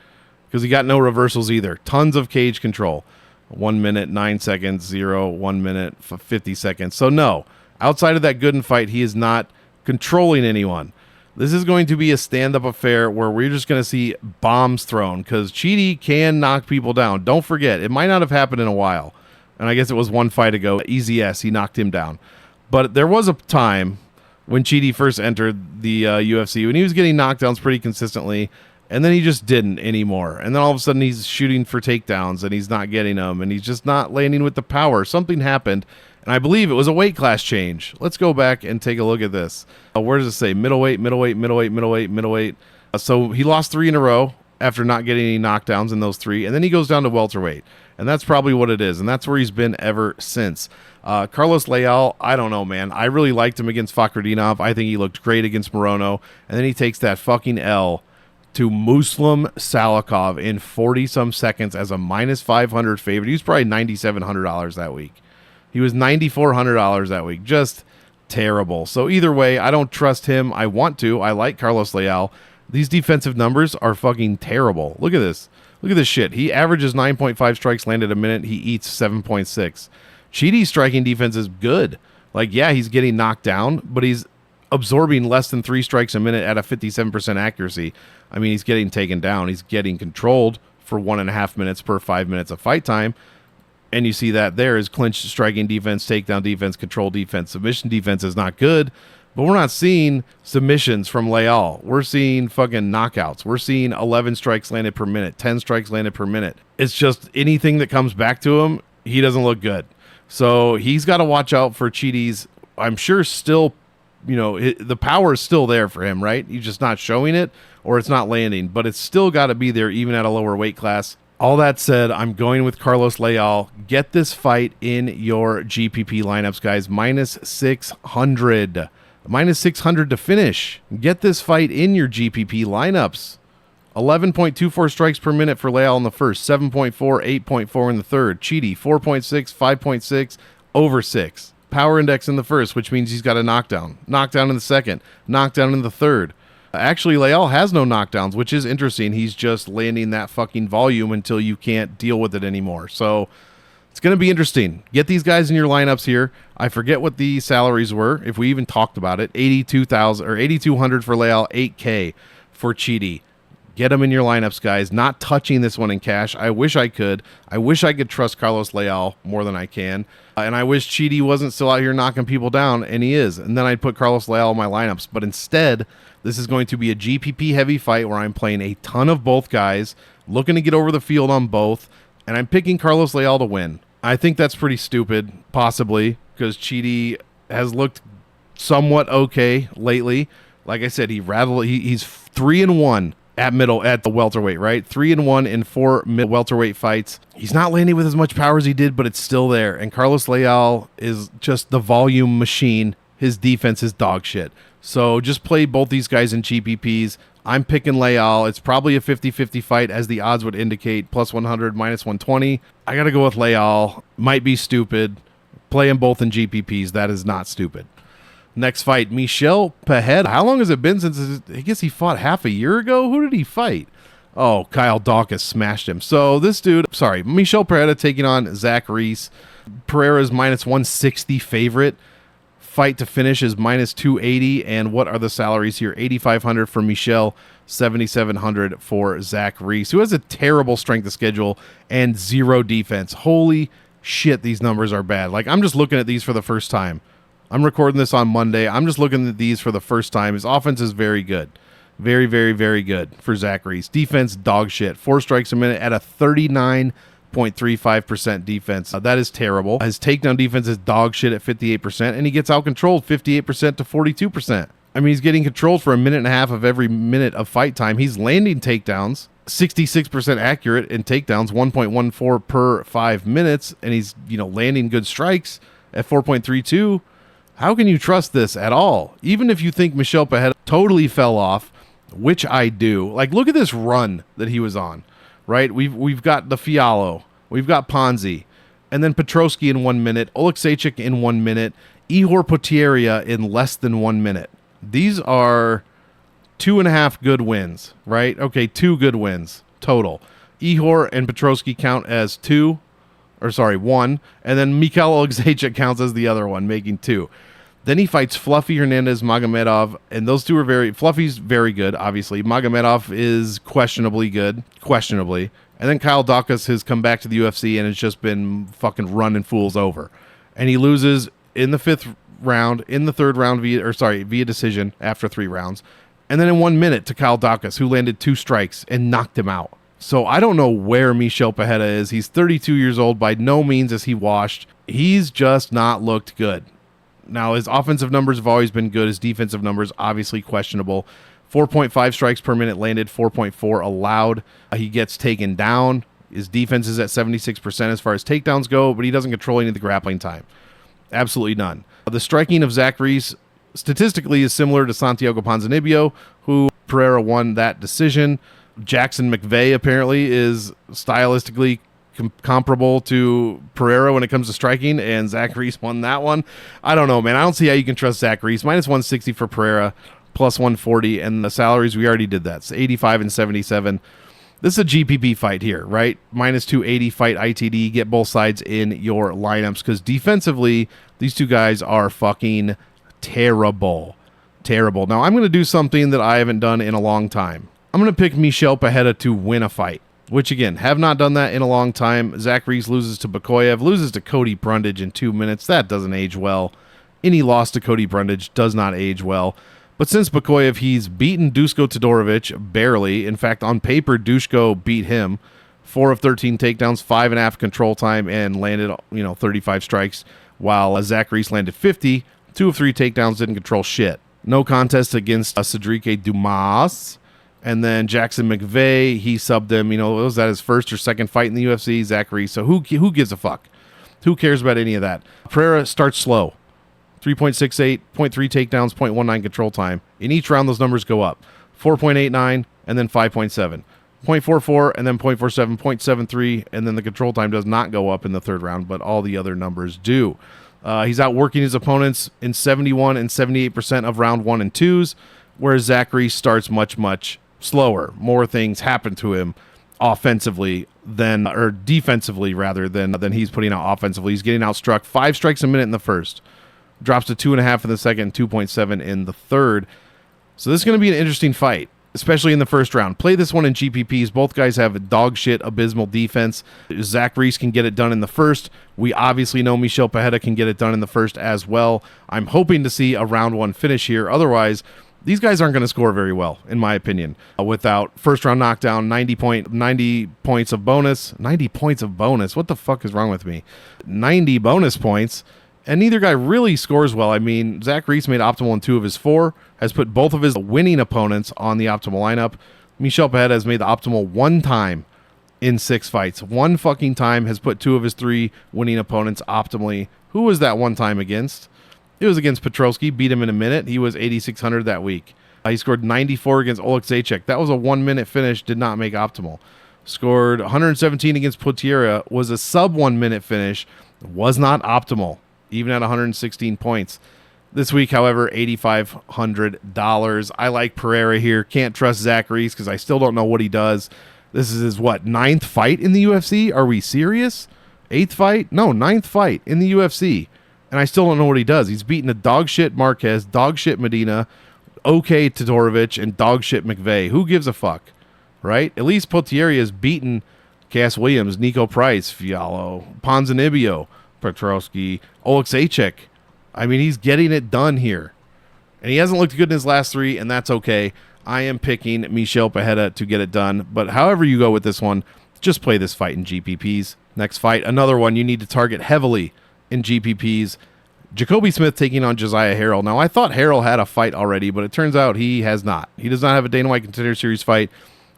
A: Because he got no reversals either. Tons of cage control. 1 minute, 9 seconds, 0, 1 minute, 50 seconds. So no, outside of that Gooden fight, he is not controlling anyone. This is going to be a stand-up affair where we're just going to see bombs thrown because Chidi can knock people down. Don't forget, it might not have happened in a while. And I guess it was 1 fight ago. Easy S, he knocked him down. But there was a time when Chidi first entered the UFC when he was getting knockdowns pretty consistently, and then he just didn't anymore. And then all of a sudden he's shooting for takedowns, and he's not getting them, and he's just not landing with the power. Something happened, and I believe it was a weight class change. Let's go back and take a look at this. Where does it say? Middleweight, middleweight, middleweight, middleweight, middleweight. So he lost 3 in a row after not getting any knockdowns in those 3, and then he goes down to welterweight. And that's probably what it is, and that's where he's been ever since. Carlos Leal, I don't know, man. I really liked him against Fakhretdinov. I think he looked great against Morono. And then he takes that fucking L to Muslim Salikov in 40-some seconds as a -500 favorite. He was probably $9,700 that week. He was $9,400 that week. Just terrible. So either way, I don't trust him. I want to. I like Carlos Leal. These defensive numbers are fucking terrible. Look at this. Look at this shit. He averages 9.5 strikes landed a minute. He eats 7.6. Chidi's striking defense is good. Like, yeah, he's getting knocked down, but he's absorbing less than 3 strikes a minute at a 57% accuracy. I mean, he's getting taken down. He's getting controlled for 1.5 minutes per 5 minutes of fight time. And you see that there is clinch striking defense, takedown defense, control defense. Submission defense is not good, but we're not seeing submissions from Leal. We're seeing fucking knockouts. We're seeing 11 strikes landed per minute, 10 strikes landed per minute. It's just anything that comes back to him, he doesn't look good. So he's got to watch out for Chidi's, I'm sure still, the power is still there for him, right? He's just not showing it or it's not landing, but it's still got to be there even at a lower weight class. All that said, I'm going with Carlos Leal. Get this fight in your GPP lineups, guys. Minus 600. Minus 600 to finish. Get this fight in your GPP lineups. 11.24 strikes per minute for Leal in the first. 7.4, 8.4 in the third. Chidi, 4.6, 5.6, over 6. Power index in the first, which means he's got a knockdown. Knockdown in the second. Knockdown in the third. Actually, Leal has no knockdowns, which is interesting. He's just landing that fucking volume until you can't deal with it anymore. So it's going to be interesting. Get these guys in your lineups here. I forget what the salaries were, if we even talked about it. 82,000 or 8,200 for Leal, 8K for Chidi. Get them in your lineups, guys. Not touching this one in cash. I wish I could. I wish I could trust Carlos Leal more than I can. And I wish Chidi wasn't still out here knocking people down, and he is. And then I'd put Carlos Leal in my lineups. But instead, this is going to be a GPP-heavy fight where I'm playing a ton of both guys, looking to get over the field on both, and I'm picking Carlos Leal to win. I think that's pretty stupid, possibly, because Chidi has looked somewhat okay lately. Like I said, he's 3-1 at the welterweight, right? 3-1 in 4 welterweight fights. He's not landing with as much power as he did, but it's still there. And Carlos Leal is just the volume machine. His defense is dog shit. So just play both these guys in GPPs. I'm picking Leal. It's probably a 50-50 fight, as the odds would indicate. Plus 100, minus 120. I got to go with Leal. Might be stupid. Play them both in GPPs. That is not stupid. Next fight, Michel Pereira. How long has it been since, I guess he fought half a year ago? Who did he fight? Oh, Kyle Dawkins smashed him. So this dude, Michel Pereira taking on Zach Reese. Pereira's minus 160 favorite. Fight to finish is minus 280. And what are the salaries here? 8,500 for Michel, 7,700 for Zach Reese, who has a terrible strength of schedule and 0 defense. Holy shit, these numbers are bad. Like, I'm just looking at these for the first time. I'm recording this on Monday. I'm just looking at these for the first time. His offense is very good. Very, very, very good for Zach Reese. Defense, dog shit. 4 strikes a minute at a 39.35% defense. That is terrible. His takedown defense is dog shit at 58%, and he gets out-controlled 58% to 42%. I mean, he's getting controlled for a minute and a half of every minute of fight time. He's landing takedowns, 66% accurate in takedowns, 1.14 per 5 minutes, and he's, landing good strikes at 4.32. How can you trust this at all? Even if you think Michel Pereira totally fell off, which I do. Like, look at this run that he was on, right? We've got the Fiallo, we've got Ponzi, and then Petrosky in 1 minute, Oleksiejczyk in 1 minute, Ihor Potieria in less than 1 minute. These are 2.5 good wins, right? Okay, 2 good wins total. Ihor and Petrosky count as 1, and then Mikhail Oleksiejczyk counts as the other one, making 2. Then he fights Fluffy Hernandez, Magomedov, and those two are Fluffy's very good, obviously. Magomedov is questionably good, and then Kyle Dawkins has come back to the UFC and has just been fucking running fools over. And he loses in the 5th round, in the 3rd round via decision after 3 rounds, and then in 1 minute to Kyle Dawkins, who landed 2 strikes and knocked him out. So I don't know where Michel Pereira is. He's 32 years old. By no means is he washed. He's just not looked good. Now, his offensive numbers have always been good. His defensive numbers, obviously questionable. 4.5 strikes per minute landed, 4.4 allowed. He gets taken down. His defense is at 76% as far as takedowns go, but he doesn't control any of the grappling time. Absolutely none. The striking of Zach Reese statistically is similar to Santiago Ponzinibbio, who Pereira won that decision. Jackson McVeigh apparently is stylistically comparable to Pereira when it comes to striking, and Zach Reese won that one. I don't know, man. I don't see how you can trust Zach Reese. Minus 160 for Pereira. plus 140, and the salaries, we already did that. So 85 and 77. This is a GPP fight here, right? Minus 280 fight ITD. Get both sides in your lineups because defensively, these two guys are fucking terrible. Terrible. Now, I'm going to do something that I haven't done in a long time. I'm going to pick Michel Pereira to win a fight, which, again, have not done that in a long time. Zach Reese loses to Bakoyev, loses to Cody Brundage in 2 minutes. That doesn't age well. Any loss to Cody Brundage does not age well. But since Bakoyev, he's beaten Duško Todorovic barely. In fact, on paper, Duško beat him. 4 of 13 takedowns, 5.5 control time, and landed 35 strikes, while Zach Reese landed 50. 2 of 3 takedowns, didn't control shit. No contest against Cedric Dumas. And then Jackson McVeigh, he subbed him. Was that his first or second fight in the UFC? Zach Reese. So who gives a fuck? Who cares about any of that? Pereira starts slow. 3.68, 0.3 takedowns, 0.19 control time. In each round, those numbers go up. 4.89 and then 5.7. 0.44 and then 0.47, 0.73, and then the control time does not go up in the third round, but all the other numbers do. He's outworking his opponents in 71 and 78% of round 1 and 2s, whereas Zachary starts much, much slower. More things happen to him offensively defensively rather than he's putting out offensively. He's getting outstruck 5 strikes a minute in the first. Drops to 2.5 in the second, 2.7 in the third. So this is going to be an interesting fight, especially in the first round. Play this one in GPPs. Both guys have dog shit, abysmal defense. Zach Reese can get it done in the first. We obviously know Michel Pereira can get it done in the first as well. I'm hoping to see a round 1 finish here. Otherwise, these guys aren't going to score very well, in my opinion. Without first round knockdown, 90 points of bonus. 90 points of bonus? What the fuck is wrong with me? 90 bonus points. And neither guy really scores well. I mean, Zach Reese made optimal in 2 of his 4, has put both of his winning opponents on the optimal lineup. Michel Pereira has made the optimal 1 time in 6 fights. 1 fucking time, has put 2 of his 3 winning opponents optimally. Who was that 1 time against? It was against Petrosky, beat him in a minute. He was 8,600 that week. He scored 94 against Oleg Zajac. That was a 1-minute finish, did not make optimal. Scored 117 against Potieria, was a sub 1-minute finish, was not optimal, even at 116 points. This week, however, $8,500. I like Pereira here. Can't trust Zach Reese because I still don't know what he does. This is his, 9th fight in the UFC? Are we serious? 8th fight? No, 9th fight in the UFC. And I still don't know what he does. He's beaten a dog shit Marquez, dog shit Medina, okay Todorovic, and dog shit McVeigh. Who gives a fuck? Right? At least Potieria has beaten Cass Williams, Nico Price, Fiallo, Ponzinibbio, Petrosky, Oleg Zajac. I mean, he's getting it done here. And he hasn't looked good in his last 3, and that's okay. I am picking Michel Pereira to get it done. But however you go with this one, just play this fight in GPPs. Next fight, another one you need to target heavily in GPPs. Jacoby Smith taking on Josiah Harrell. Now, I thought Harrell had a fight already, but it turns out he has not. He does not have a Dana White Contender Series fight.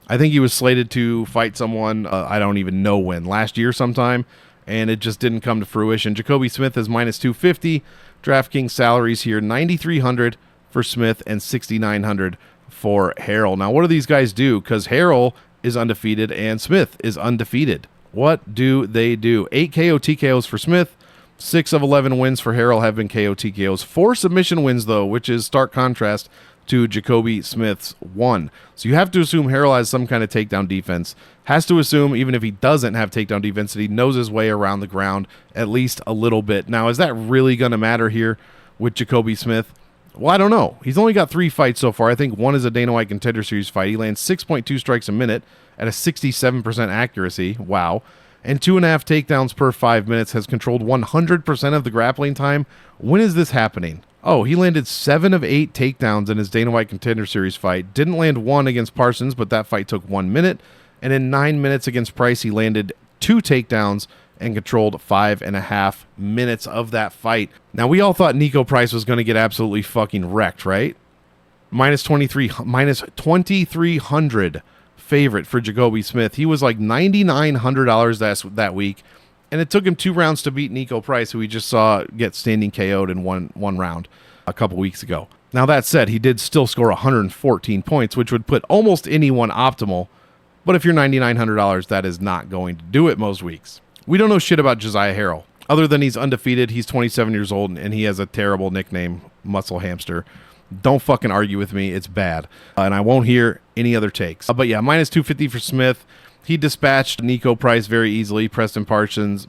A: I think he was slated to fight someone, I don't even know when, last year sometime, and it just didn't come to fruition. Jacoby Smith is minus 250. DraftKings salaries here, $9,300 for Smith and $6,900 for Harrell. Now, what do these guys do? Because Harrell is undefeated and Smith is undefeated. What do they do? 8 KO TKOs for Smith. 6 of 11 wins for Harrell have been KO TKOs. 4 submission wins, though, which is stark contrast to Jacoby Smith's 1. So you have to assume Harrell has some kind of takedown defense. Has to assume, even if he doesn't have takedown defense, that he knows his way around the ground at least a little bit. Now, is that really going to matter here with Jacoby Smith? Well, I don't know. He's only got 3 fights so far. I think 1 is a Dana White Contender Series fight. He lands 6.2 strikes a minute at a 67% accuracy. Wow. And 2.5 takedowns per 5 minutes, has controlled 100% of the grappling time. When is this happening? Oh, he landed 7 of 8 takedowns in his Dana White Contender Series fight. Didn't land 1 against Parsons, but that fight took 1 minute. And in 9 minutes against Price, he landed 2 takedowns and controlled 5.5 minutes of that fight. Now, we all thought Nico Price was going to get absolutely fucking wrecked, right? Minus 2,300 favorite for Jacoby Smith. He was like $9,900 that week, and it took him 2 rounds to beat Nico Price, who we just saw get standing KO'd in one round a couple weeks ago. Now, that said, he did still score 114 points, which would put almost anyone optimal, but if you're $9,900, that is not going to do it most weeks. We don't know shit about Josiah Harrell, other than he's undefeated, he's 27 years old, and he has a terrible nickname, Muscle Hamster. Don't fucking argue with me. It's bad. And I won't hear any other takes. But yeah, minus 250 for Smith. He dispatched Nico Price very easily, Preston Parsons,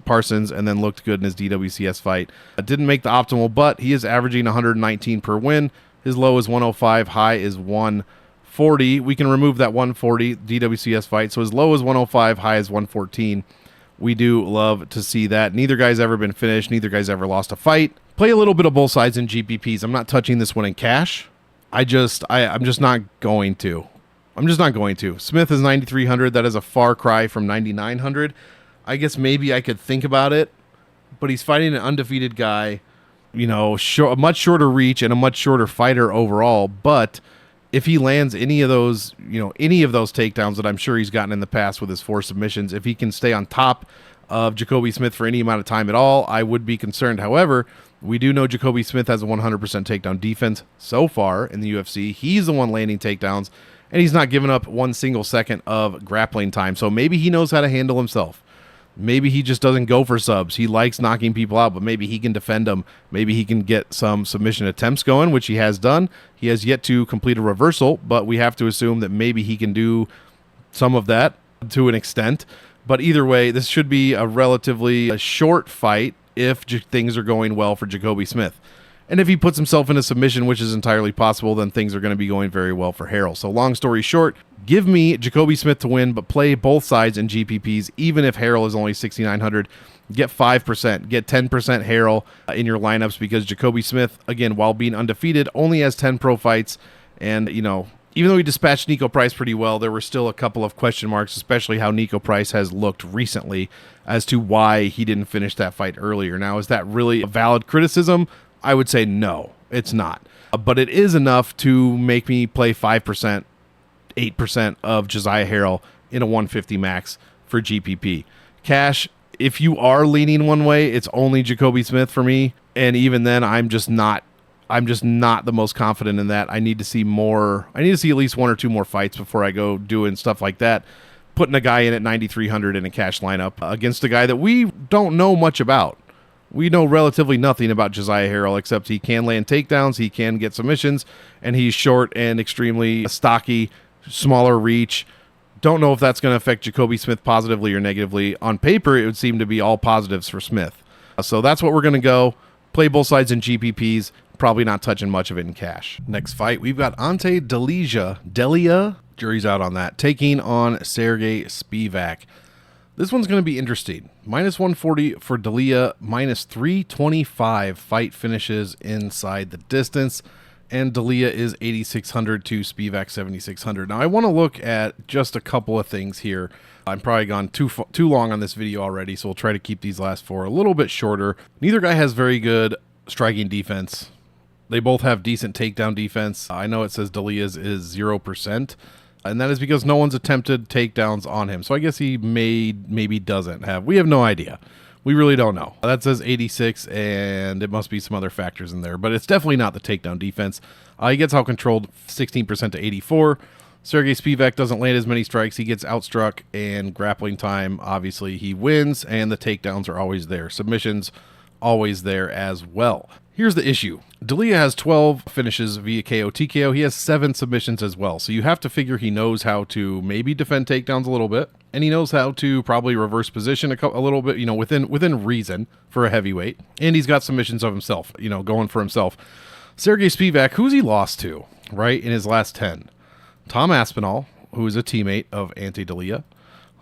A: and then looked good in his DWCS fight. Didn't make the optimal, but he is averaging 119 per win. His low is 105, high is 140. We can remove that 140 DWCS fight. So his low is 105, high is 114. We do love to see that. Neither guy's ever been finished. Neither guy's ever lost a fight. Play a little bit of both sides in GPPs. I'm not touching this one in cash. I'm just not going to. Smith is 9,300. That is a far cry from 9,900. I guess maybe I could think about it, but he's fighting an undefeated guy, a much shorter reach and a much shorter fighter overall. But if he lands any of those takedowns that I'm sure he's gotten in the past with his 4 submissions, if he can stay on top of Jacoby Smith for any amount of time at all, I would be concerned. However, we do know Jacoby Smith has a 100% takedown defense so far in the UFC. He's the one landing takedowns, and he's not giving up one single second of grappling time. So maybe he knows how to handle himself. Maybe he just doesn't go for subs. He likes knocking people out, but maybe he can defend them. Maybe he can get some submission attempts going, which he has done. He has yet to complete a reversal, but we have to assume that maybe he can do some of that to an extent. But either way, this should be a relatively short fight if things are going well for Jacoby Smith. And if he puts himself in a submission, which is entirely possible, then things are going to be going very well for Harrell. So long story short, give me Jacoby Smith to win, but play both sides in GPPs, even if Harrell is only 6,900. Get 5%, get 10% Harrell in your lineups, because Jacoby Smith, again, while being undefeated, only has 10 pro fights. And, even though he dispatched Nico Price pretty well, there were still a couple of question marks, especially how Nico Price has looked recently, as to why he didn't finish that fight earlier. Now, is that really a valid criticism? I would say no, it's not. But it is enough to make me play 5%, 8% of Josiah Harrell in a 150 max for GPP. Cash, if you are leaning one way, it's only Jacoby Smith for me. And even then, I'm just not the most confident in that. I need to see more. I need to see at least 1 or 2 more fights before I go doing stuff like that. Putting a guy in at 9,300 in a cash lineup against a guy that we don't know much about. We know relatively nothing about Josiah Harrell, except he can land takedowns, he can get submissions, and he's short and extremely stocky, smaller reach. Don't know if that's going to affect Jacoby Smith positively or negatively. On paper, it would seem to be all positives for Smith. So that's what we're going to go. Play both sides in GPPs. Probably not touching much of it in cash. Next fight, we've got Ante Delia, jury's out on that, taking on Sergey Spivak. This one's going to be interesting. Minus 140 for Delia, minus 325 fight finishes inside the distance. And Delia is 8,600 to Spivak 7,600. Now, I want to look at just a couple of things here. I'm probably gone too long on this video already, so we'll try to keep these last 4 a little bit shorter. Neither guy has very good striking defense. They both have decent takedown defense. I know it says Delia's is 0%. And that is because no one's attempted takedowns on him. So I guess he maybe doesn't have. We have no idea. We really don't know. That says 86, and it must be some other factors in there. But it's definitely not the takedown defense. He gets out-controlled 16% to 84. Sergey Spivak doesn't land as many strikes. He gets outstruck, and grappling time, obviously, he wins, and the takedowns are always there. Submissions, always there as well. Here's the issue. Delia has 12 finishes via KO TKO. He has 7 submissions as well. So you have to figure he knows how to maybe defend takedowns a little bit, and he knows how to probably reverse position a little bit, within reason for a heavyweight. And he's got submissions of himself, going for himself. Sergey Spivak, who's he lost to, right, in his last 10? Tom Aspinall, who is a teammate of Ante Delia.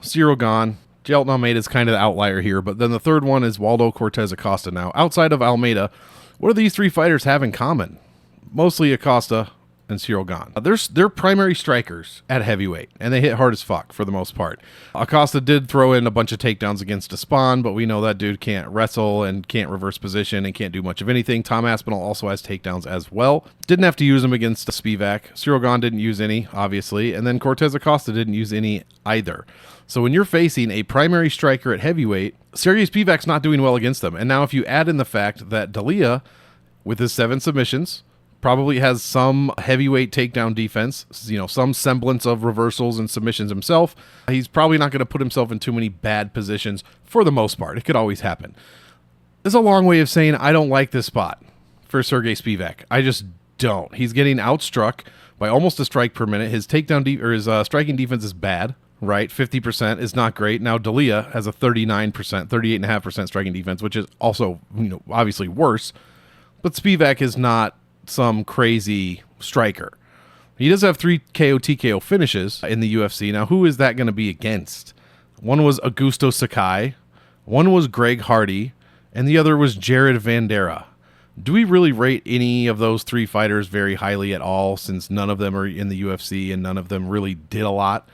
A: Cyril Gane. Jelton Almeida is kind of the outlier here, but then the third one is Waldo Cortez Acosta. Now, outside of Almeida, what do these 3 fighters have in common? Mostly Acosta and Cyril Gane. They're primary strikers at heavyweight, and they hit hard as fuck for the most part. Acosta did throw in a bunch of takedowns against Despawn, but we know that dude can't wrestle and can't reverse position and can't do much of anything. Tom Aspinall also has takedowns as well. Didn't have to use them against Spivak. Cyril Gane didn't use any, obviously, and then Cortez Acosta didn't use any either. So when you're facing a primary striker at heavyweight, Sergey Spivak's not doing well against them. And now if you add in the fact that Delia, with his 7 submissions, probably has some heavyweight takedown defense, some semblance of reversals and submissions himself, he's probably not going to put himself in too many bad positions for the most part. It could always happen. This is a long way of saying I don't like this spot for Sergey Spivak. I just don't. He's getting outstruck by almost a strike per minute. His his striking defense is bad, right? 50% is not great. Now D'Elia has a 38.5% striking defense, which is also, obviously worse. But Spivak is not some crazy striker. He does have 3 KO TKO finishes in the UFC. Now, who is that going to be against? One was Augusto Sakai, one was Greg Hardy, and the other was Jared Vandera. Do we really rate any of those 3 fighters very highly at all, since none of them are in the UFC and none of them really did a lot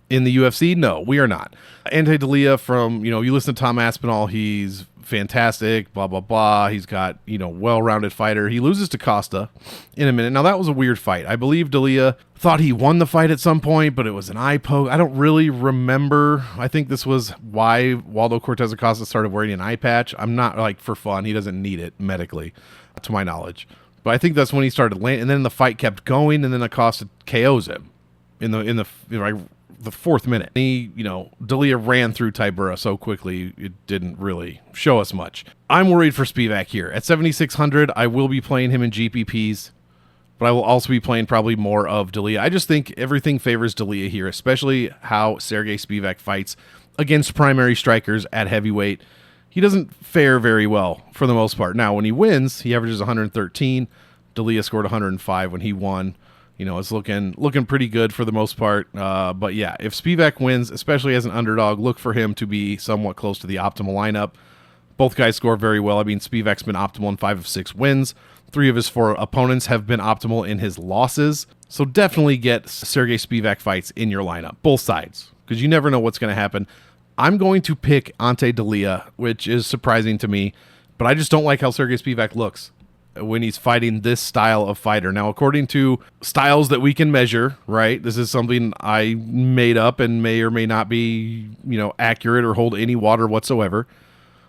A: in the UFC? No, we are not. Ante D'Elia from, you listen to Tom Aspinall, he's fantastic, blah, blah, blah. He's got, well-rounded fighter. He loses to Costa in a minute. Now, that was a weird fight. I believe D'Elia thought he won the fight at some point, but it was an eye poke. I don't really remember. I think this was why Waldo Cortez Acosta started wearing an eye patch. I'm not, for fun. He doesn't need it medically, to my knowledge. But I think that's when he started landing, and then the fight kept going, and then Acosta KOs him in the 4th minute. D'Elia ran through Tybura so quickly, it didn't really show us much. I'm worried for Spivak here. At 7,600, I will be playing him in GPPs, but I will also be playing probably more of D'Elia. I just think everything favors D'Elia here, especially how Sergey Spivak fights against primary strikers at heavyweight. He doesn't fare very well for the most part. Now, when he wins, he averages 113. D'Elia scored 105 when he won. It's looking pretty good for the most part. But yeah, if Spivak wins, especially as an underdog, look for him to be somewhat close to the optimal lineup. Both guys score very well. I mean, Spivak's been optimal in 5 of 6 wins. 3 of his 4 opponents have been optimal in his losses. So definitely get Sergey Spivak fights in your lineup, both sides, because you never know what's going to happen. I'm going to pick Ante D'Elia, which is surprising to me, but I just don't like how Sergey Spivak looks when he's fighting this style of fighter. Now, according to styles that we can measure, right, this is something I made up and may or may not be, accurate or hold any water whatsoever.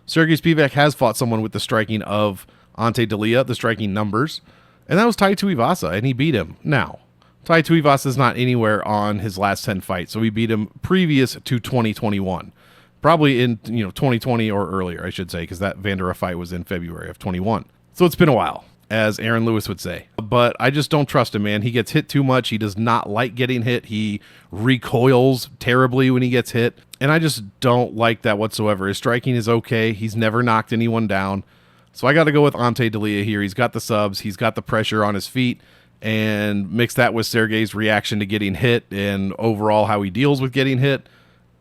A: Sergey Spivak has fought someone with the striking of Ante D'Elia, the striking numbers, and that was Tai Tuivasa, and he beat him. Now, Tai Tuivasa is not anywhere on his last 10 fights, so he beat him previous to 2021. Probably in 2020 or earlier, I should say, because that Vandera fight was in February of 21. So it's been a while, as Aaron Lewis would say. But I just don't trust him, man. He gets hit too much. He does not like getting hit. He recoils terribly when he gets hit. And I just don't like that whatsoever. His striking is okay. He's never knocked anyone down. So I got to go with Ante D'Elia here. He's got the subs. He's got the pressure on his feet. And mix that with Sergey's reaction to getting hit and overall how he deals with getting hit.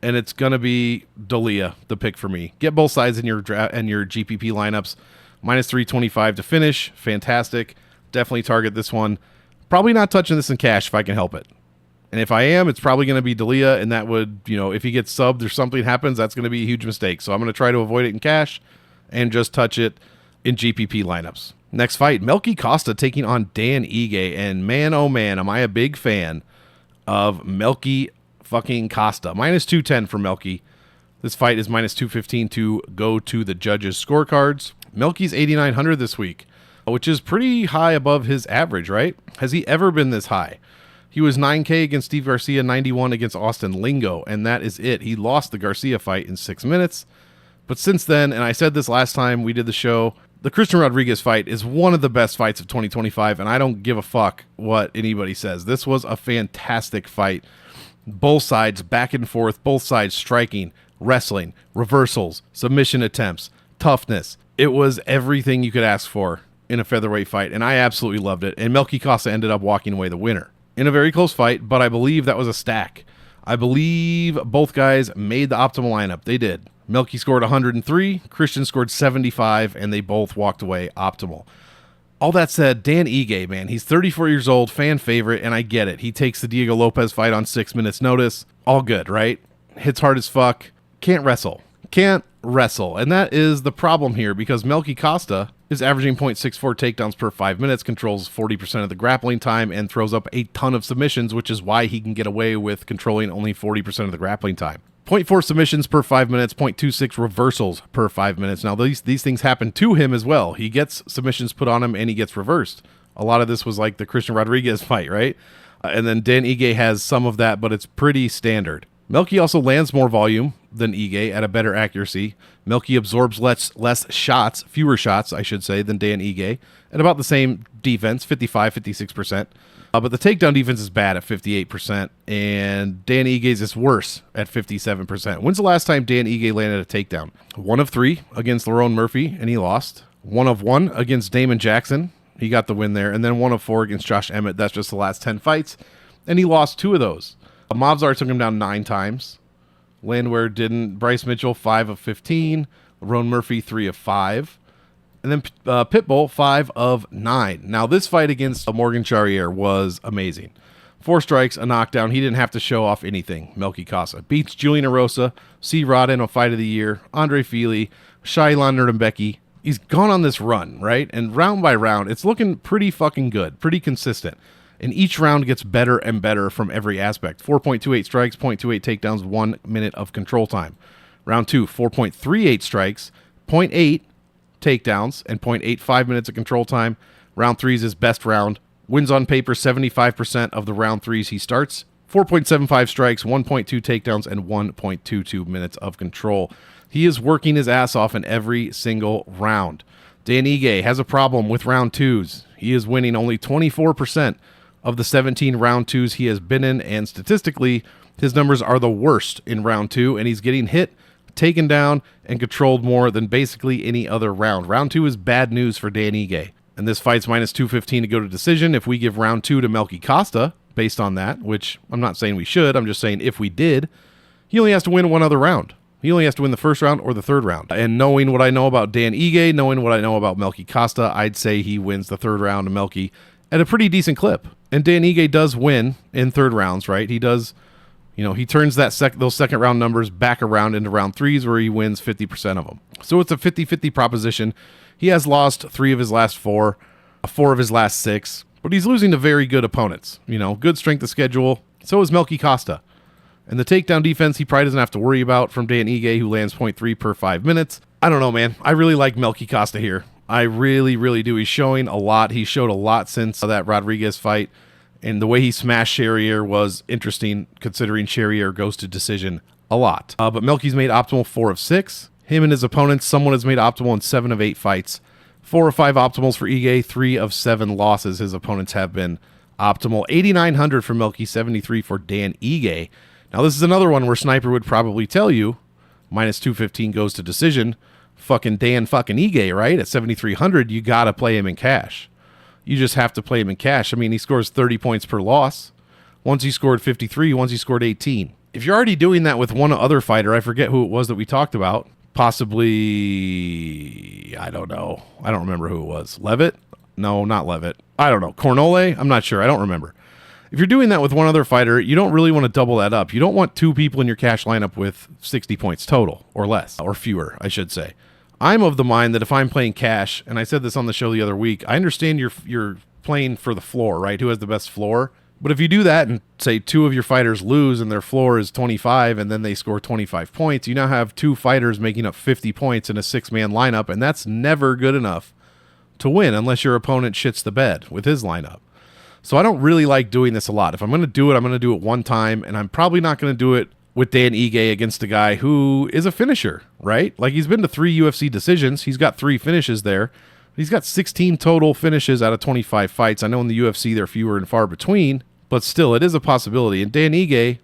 A: And it's going to be D'Elia, the pick for me. Get both sides in your GPP lineups. Minus 325 to finish. Fantastic. Definitely target this one. Probably not touching this in cash if I can help it. And if I am, it's probably going to be D'Elia, and that would, if he gets subbed or something happens, that's going to be a huge mistake. So I'm going to try to avoid it in cash and just touch it in GPP lineups. Next fight, Melky Costa taking on Dan Ige, and man, oh man, am I a big fan of Melky fucking Costa. Minus 210 for Melky. This fight is minus 215 to go to the judges' scorecards. Melky's 8,900 this week, which is pretty high above his average, right? Has he ever been this high? He was 9K against Steve Garcia, 91 against Austin Lingo, and that is it. He lost the Garcia fight in 6 minutes. But since then, and I said this last time we did the show, the Christian Rodriguez fight is one of the best fights of 2025, and I don't give a fuck what anybody says. This was a fantastic fight. Both sides back and forth, both sides striking, wrestling, reversals, submission attempts, toughness. It was everything you could ask for in a featherweight fight, and I absolutely loved it. And Melky Costa ended up walking away the winner in a very close fight, but I believe that was a stack. I believe both guys made the optimal lineup. They did. Melky scored 103, Christian scored 75, and they both walked away optimal. All that said, Dan Ige, man, he's 34 years old, fan favorite, and I get it. He takes the Diego Lopez fight on 6 minutes notice. All good, right? Hits hard as fuck. Can't wrestle. And that is the problem here, because Melky Costa is averaging 0.64 takedowns per 5 minutes, controls 40% of the grappling time, and throws up a ton of submissions, which is why he can get away with controlling only 40% of the grappling time. 0.4 submissions per 5 minutes, 0.26 reversals per 5 minutes. Now, these things happen to him as well. He gets submissions put on him, and he gets reversed. A lot of this was like the Christian Rodriguez fight, right? And then Dan Ige has some of that, but it's pretty standard. Melky also lands more volume than Ige at a better accuracy. Melky absorbs less shots, fewer shots, I should say, than Dan Ige at about the same defense, 55, 56%. But the takedown defense is bad at 58%, and Dan Ige's is worse at 57%. When's the last time Dan Ige landed a takedown? 1 of 3 against Lerone Murphy, and he lost. 1 of 1 against Damon Jackson. He got the win there. And then 1 of 4 against Josh Emmett. That's just the last 10 fights. And he lost 2 of those. Mobzar took him down 9 times. Landwehr didn't. Bryce Mitchell, 5 of 15. Lerone Murphy, 3 of 5. And then Pitbull, 5 of 9. Now, this fight against Morgan Charrier was amazing. 4 strikes, a knockdown. He didn't have to show off anything, Melky Casa. Beats Julian Erosa, C. Rod in a fight of the year, Andre Fili, Shailon Nurdenbecki. He's gone on this run, right? And round by round, it's looking pretty fucking good, pretty consistent. And each round gets better and better from every aspect. 4.28 strikes, 0.28 takedowns, 1 minute of control time. Round 2, 4.38 strikes, 0.8 takedowns, and 0.85 minutes of control time. Round 3 is his best round. Wins on paper 75% of the round 3s he starts. 4.75 strikes, 1.2 takedowns, and 1.22 minutes of control. He is working his ass off in every single round. Dan Ige has a problem with round 2s. He is winning only 24% of the 17 round 2s he has been in, and statistically, his numbers are the worst in round 2, and he's getting hit, taken down, and controlled more than basically any other round. Round 2 is bad news for Dan Ige, and this fight's minus 215 to go to decision. If we give round 2 to Melky Costa, based on that, which I'm not saying we should, I'm just saying if we did, he only has to win one other round. He only has to win the first round or the third round. And knowing what I know about Dan Ige, knowing what I know about Melky Costa, I'd say he wins the third round to Melky at a pretty decent clip. And Dan Ige does win in third rounds, right? He does, he turns those second round numbers back around into round 3s where he wins 50% of them. So it's a 50-50 proposition. He has lost 3 of his last 4, 4 of his last 6, but he's losing to very good opponents. Good strength of schedule. So is Melky Costa. And the takedown defense, he probably doesn't have to worry about from Dan Ige, who lands 0.3 per 5 minutes. I don't know, man. I really like Melky Costa here. I really, really do. He's showing a lot. He showed a lot since that Rodriguez fight. And the way he smashed Charrier was interesting, considering Charrier goes to decision a lot. But Melky's made optimal 4 of 6. Him and his opponents, someone has made optimal in 7 of 8 fights. 4 of 5 optimals for Ige, 3 of 7 losses. His opponents have been optimal. 8,900 for Melky, 73 for Dan Ige. Now, this is another one where Sniper would probably tell you, minus 215 goes to decision. Fucking Dan fucking Ige, right? At 7,300, you got to play him in cash. You just have to play him in cash. I mean, he scores 30 points per loss. Once he scored 53, once he scored 18. If you're already doing that with one other fighter, I forget who it was that we talked about. Possibly, I don't know. I don't remember who it was. Levitt? No, not Levitt. I don't know. Cornole? I'm not sure. I don't remember. If you're doing that with one other fighter, you don't really want to double that up. You don't want 2 people in your cash lineup with 60 points total, or less, or fewer, I should say. I'm of the mind that if I'm playing cash, and I said this on the show the other week, I understand you're playing for the floor, right? Who has the best floor? But if you do that and say 2 of your fighters lose and their floor is 25 and then they score 25 points, you now have 2 fighters making up 50 points in a 6-man lineup, and that's never good enough to win unless your opponent shits the bed with his lineup. So I don't really like doing this a lot. If I'm going to do it, I'm going to do it one time, and I'm probably not going to do it with Dan Ige against a guy who is a finisher, right? Like, he's been to 3 UFC decisions. He's got 3 finishes there. He's got 16 total finishes out of 25 fights. I know in the UFC they're fewer and far between, but still, it is a possibility. And Dan Ige,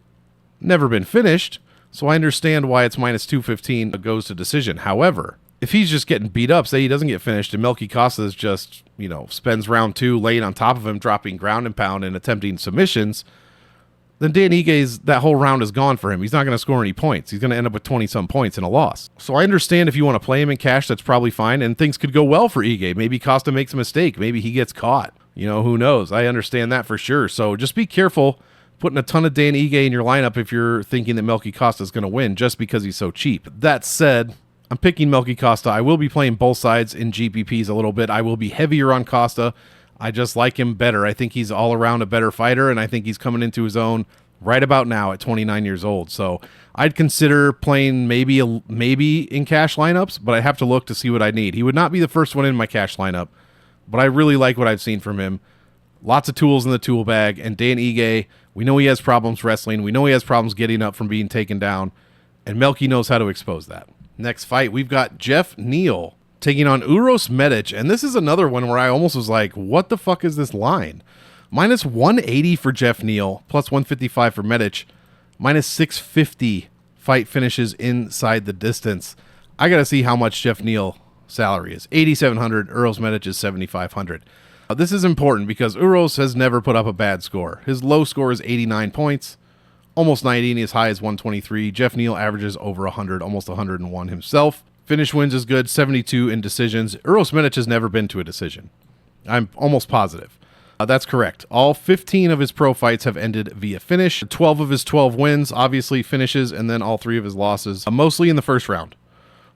A: never been finished, so I understand why it's minus 215 that goes to decision. However, if he's just getting beat up, say he doesn't get finished, and Melky Costa is just, spends round 2 laying on top of him, dropping ground and pound and attempting submissions, then Dan Ige's, that whole round is gone for him. He's not going to score any points. He's going to end up with 20-some points in a loss. So I understand if you want to play him in cash, that's probably fine, and things could go well for Ige. Maybe Costa makes a mistake. Maybe he gets caught. Who knows? I understand that for sure. So just be careful putting a ton of Dan Ige in your lineup if you're thinking that Melky Costa is going to win just because he's so cheap. That said, I'm picking Melky Costa. I will be playing both sides in GPPs a little bit. I will be heavier on Costa. I just like him better. I think he's all around a better fighter, and I think he's coming into his own right about now at 29 years old. So I'd consider playing maybe in cash lineups, but I have to look to see what I need. He would not be the first one in my cash lineup, but I really like what I've seen from him. Lots of tools in the tool bag, and Dan Ige We know he has problems wrestling. We know he has problems getting up from being taken down. And Melky knows how to expose that. Next fight, we've got Jeff Neal taking on Uros Medic. And this is another one where I almost was like, what the fuck is this line? Minus 180 for Jeff Neal, plus 155 for Medic. Minus 650 fight finishes inside the distance. I got to see how much Jeff Neal salary is. 8,700. Uros Medic is 7,500. This is important because Uros has never put up a bad score. His low score is 89 points, almost 90, and his high is 123. Jeff Neal averages over 100, almost 101 himself. Finish wins is good, 72 in decisions. Uros Medic has never been to a decision. I'm almost positive. That's correct. All 15 of his pro fights have ended via finish. 12 of his 12 wins, obviously finishes, and then all 3 of his losses, mostly in the first round.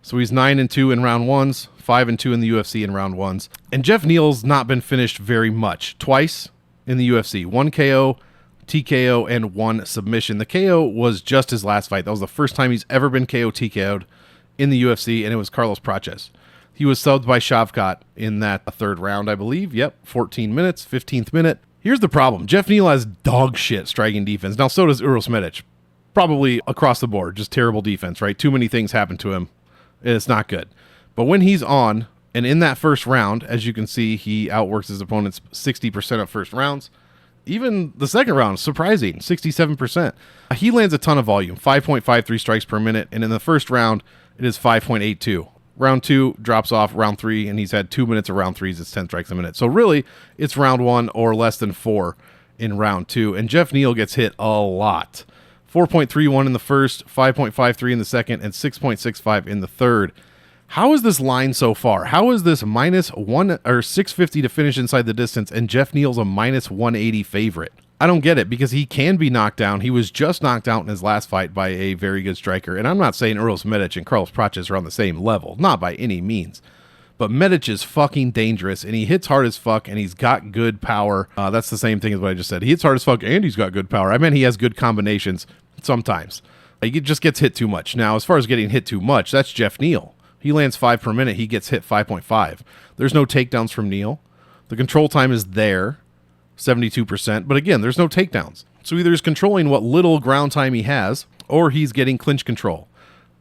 A: So he's 9-2 in round ones, 5-2 in the UFC in round ones. And Jeff Neal's not been finished very much. Twice in the UFC. 1 KO, TKO, and 1 submission. The KO was just his last fight. That was the first time he's ever been KO TKO'd in the UFC, and it was Carlos Praches. He was subbed by Shavkat in that third round, I believe. Yep, 14 minutes, 15th minute. Here's the problem. Jeff Neal has dog shit striking defense. Now, so does Uros Medic. Probably across the board, just terrible defense, right? Too many things happen to him. It's not good. But when he's on, and in that first round, as you can see, he outworks his opponents 60% of first rounds. Even the second round, surprising, 67%. He lands a ton of volume, 5.53 strikes per minute, and in the first round, it is 5.82. Round 2 drops off, round 3, and he's had 2 minutes of round 3s, it's 10 strikes a minute. So really, it's round 1 or less than 4 in round 2, and Jeff Neal gets hit a lot. 4.31 in the first, 5.53 in the second, and 6.65 in the third. How is this line so far? How is this minus 650 to finish inside the distance, and Jeff Neal's a minus 180 favorite? I don't get it, because he can be knocked down. He was just knocked out in his last fight by a very good striker. And I'm not saying Uros Medic and Carlos Praches are on the same level. Not by any means. But Medic is fucking dangerous, and he hits hard as fuck, and he's got good power. That's the same thing as what I just said. He hits hard as fuck, and he's got good power. I meant he has good combinations sometimes. He just gets hit too much. Now, as far as getting hit too much, that's Jeff Neal. He lands 5 per minute. He gets hit 5.5. There's no takedowns from Neal. The control time is there, 72%. But again, there's no takedowns. So either he's controlling what little ground time he has, or he's getting clinch control.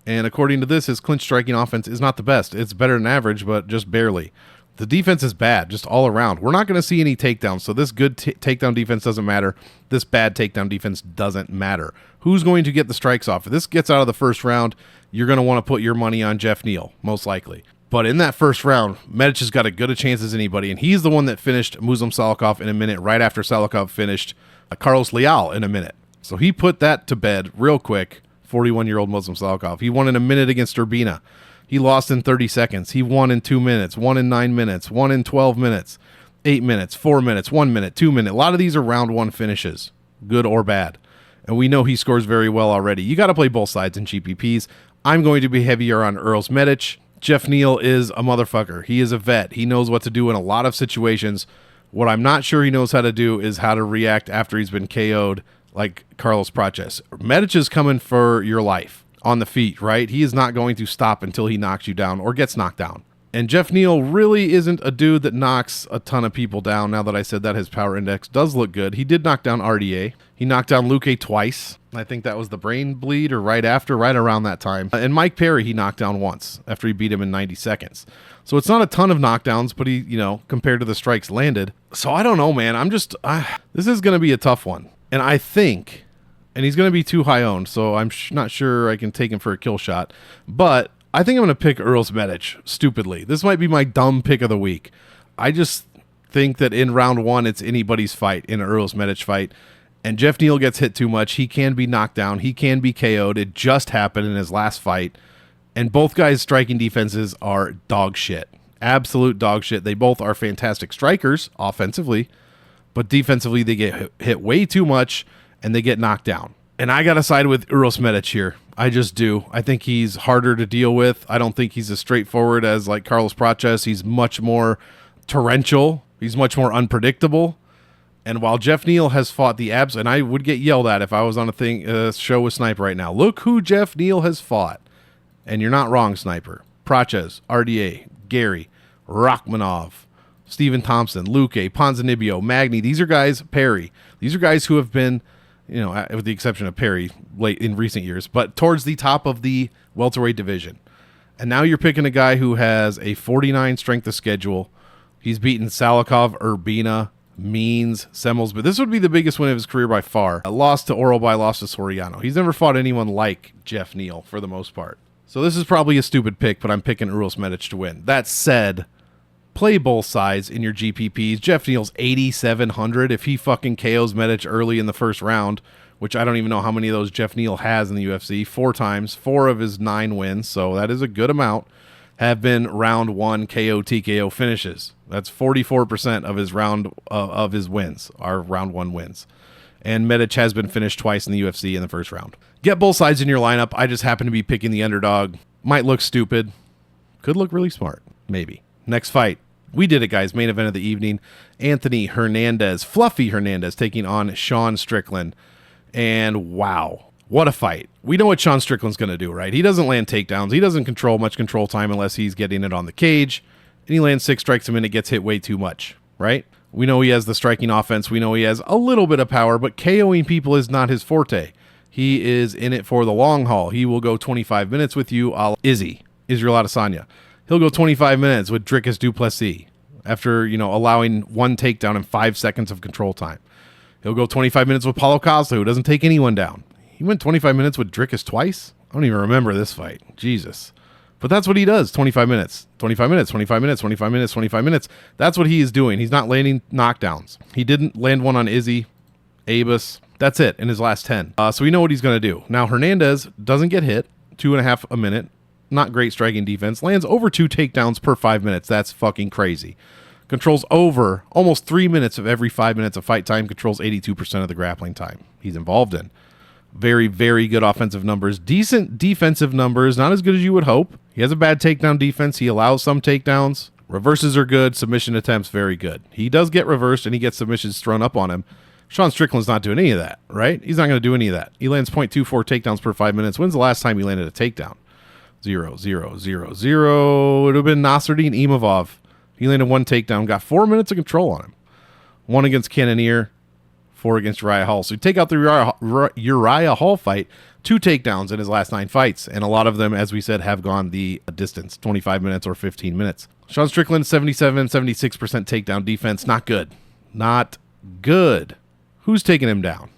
A: And according to this, his clinch striking offense is not the best. It's better than average, but just barely. The defense is bad, just all around. We're not going to see any takedowns, so this good takedown defense doesn't matter. This bad takedown defense doesn't matter. Who's going to get the strikes off? If this gets out of the first round, you're going to want to put your money on Jeff Neal, most likely. But in that first round, Medic has got as good a chance as anybody, and he's the one that finished Muslim Salikov in a minute right after Salikov finished Carlos Leal in a minute. So he put that to bed real quick, 41-year-old Muslim Salikov. He won in a minute against Urbina. He lost in 30 seconds. He won in 2 minutes, won in 9 minutes, won in 12 minutes, 8 minutes, 4 minutes, 1 minute, 2 minutes. A lot of these are round 1 finishes, good or bad. And we know he scores very well already. You got to play both sides in GPPs. I'm going to be heavier on Uros Medic. Jeff Neal is a motherfucker. He is a vet. He knows what to do in a lot of situations. What I'm not sure he knows how to do is how to react after he's been KO'd like Carlos Praches. Medic is coming for your life on the feet, right? He is not going to stop until he knocks you down or gets knocked down. And Jeff Neal really isn't a dude that knocks a ton of people down. Now that I said that, his power index does look good. He did knock down RDA. He knocked down Luque twice. I think that was the brain bleed or right around that time. And Mike Perry he knocked down once after he beat him in 90 seconds. So it's not a ton of knockdowns, but he, compared to the strikes landed. So I don't know, man. This is going to be a tough one. And I think, and he's going to be too high owned, so I'm not sure I can take him for a kill shot. But I think I'm going to pick Uros Medic, stupidly. This might be my dumb pick of the week. I just think that in round 1, it's anybody's fight in an Uros Medic fight. And Jeff Neal gets hit too much. He can be knocked down. He can be KO'd. It just happened in his last fight. And both guys' striking defenses are dog shit. Absolute dog shit. They both are fantastic strikers offensively, but defensively they get hit way too much and they get knocked down. And I got to side with Uros Medic here. I just do. I think he's harder to deal with. I don't think he's as straightforward as like Carlos Praches. He's much more torrential. He's much more unpredictable. And while Jeff Neal has fought the abs, and I would get yelled at if I was on a show with Sniper right now. Look who Jeff Neal has fought. And you're not wrong, Sniper. Praches, RDA, Gary, Rachmanov, Stephen Thompson, Luque, Ponzinibbio, Magny. These are guys, Perry. These are guys who have been you know, with the exception of Perry late in recent years, but towards the top of the welterweight division. And now you're picking a guy who has a 49 strength of schedule. He's beaten Salikov, Urbina, Means, Semmels, but this would be the biggest win of his career by far. A loss to Orolbai, loss to Soriano. He's never fought anyone like Jeff Neal for the most part. So this is probably a stupid pick, but I'm picking Uros Medic to win. That said, play both sides in your GPPs. Jeff Neal's 8,700. If he fucking KOs Medic early in the first round, which I don't even know how many of those Jeff Neal has in the UFC, 4 times, 4 of his 9 wins, so that is a good amount, have been round 1 KO TKO finishes. That's 44% of his of his wins are round 1 wins. And Medic has been finished twice in the UFC in the first round. Get both sides in your lineup. I just happen to be picking the underdog. Might look stupid. Could look really smart. Maybe. Next fight. We did it, guys. Main event of the evening. Anthony Hernandez, Fluffy Hernandez, taking on Sean Strickland. And wow, what a fight. We know what Sean Strickland's going to do, right? He doesn't land takedowns. He doesn't control much control time unless he's getting it on the cage. And he lands 6 strikes a minute, gets hit way too much, right? We know he has the striking offense. We know he has a little bit of power, but KOing people is not his forte. He is in it for the long haul. He will go 25 minutes with you, a la Israel Adesanya. He'll go 25 minutes with Dricus du Plessis after, allowing 1 takedown in 5 seconds of control time. He'll go 25 minutes with Paulo Costa, who doesn't take anyone down. He went 25 minutes with Dricus twice? I don't even remember this fight. Jesus. But that's what he does, 25 minutes. 25 minutes, 25 minutes, 25 minutes, 25 minutes. That's what he is doing. He's not landing knockdowns. He didn't land one on Izzy, Abus. That's it in his last 10. So we know what he's going to do. Now, Hernandez doesn't get hit, 2.5 a minute. Not great striking defense. Lands over 2 takedowns per 5 minutes. That's fucking crazy. Controls over almost 3 minutes of every 5 minutes of fight time. Controls 82% of the grappling time he's involved in. Very, very good offensive numbers. Decent defensive numbers. Not as good as you would hope. He has a bad takedown defense. He allows some takedowns. Reverses are good. Submission attempts, very good. He does get reversed, and he gets submissions thrown up on him. Sean Strickland's not doing any of that, right? He's not going to do any of that. He lands 0.24 takedowns per 5 minutes. When's the last time he landed a takedown? 0, 0, 0, 0. It would have been Nasruddin Imavov. He landed 1 takedown, got 4 minutes of control on him. 1 against Cannonier, 4 against Uriah Hall. So you take out the Uriah Hall fight, 2 takedowns in his last 9 fights. And a lot of them, as we said, have gone the distance, 25 minutes or 15 minutes. Sean Strickland, 77, 76% takedown defense. Not good. Not good. Who's taking him down?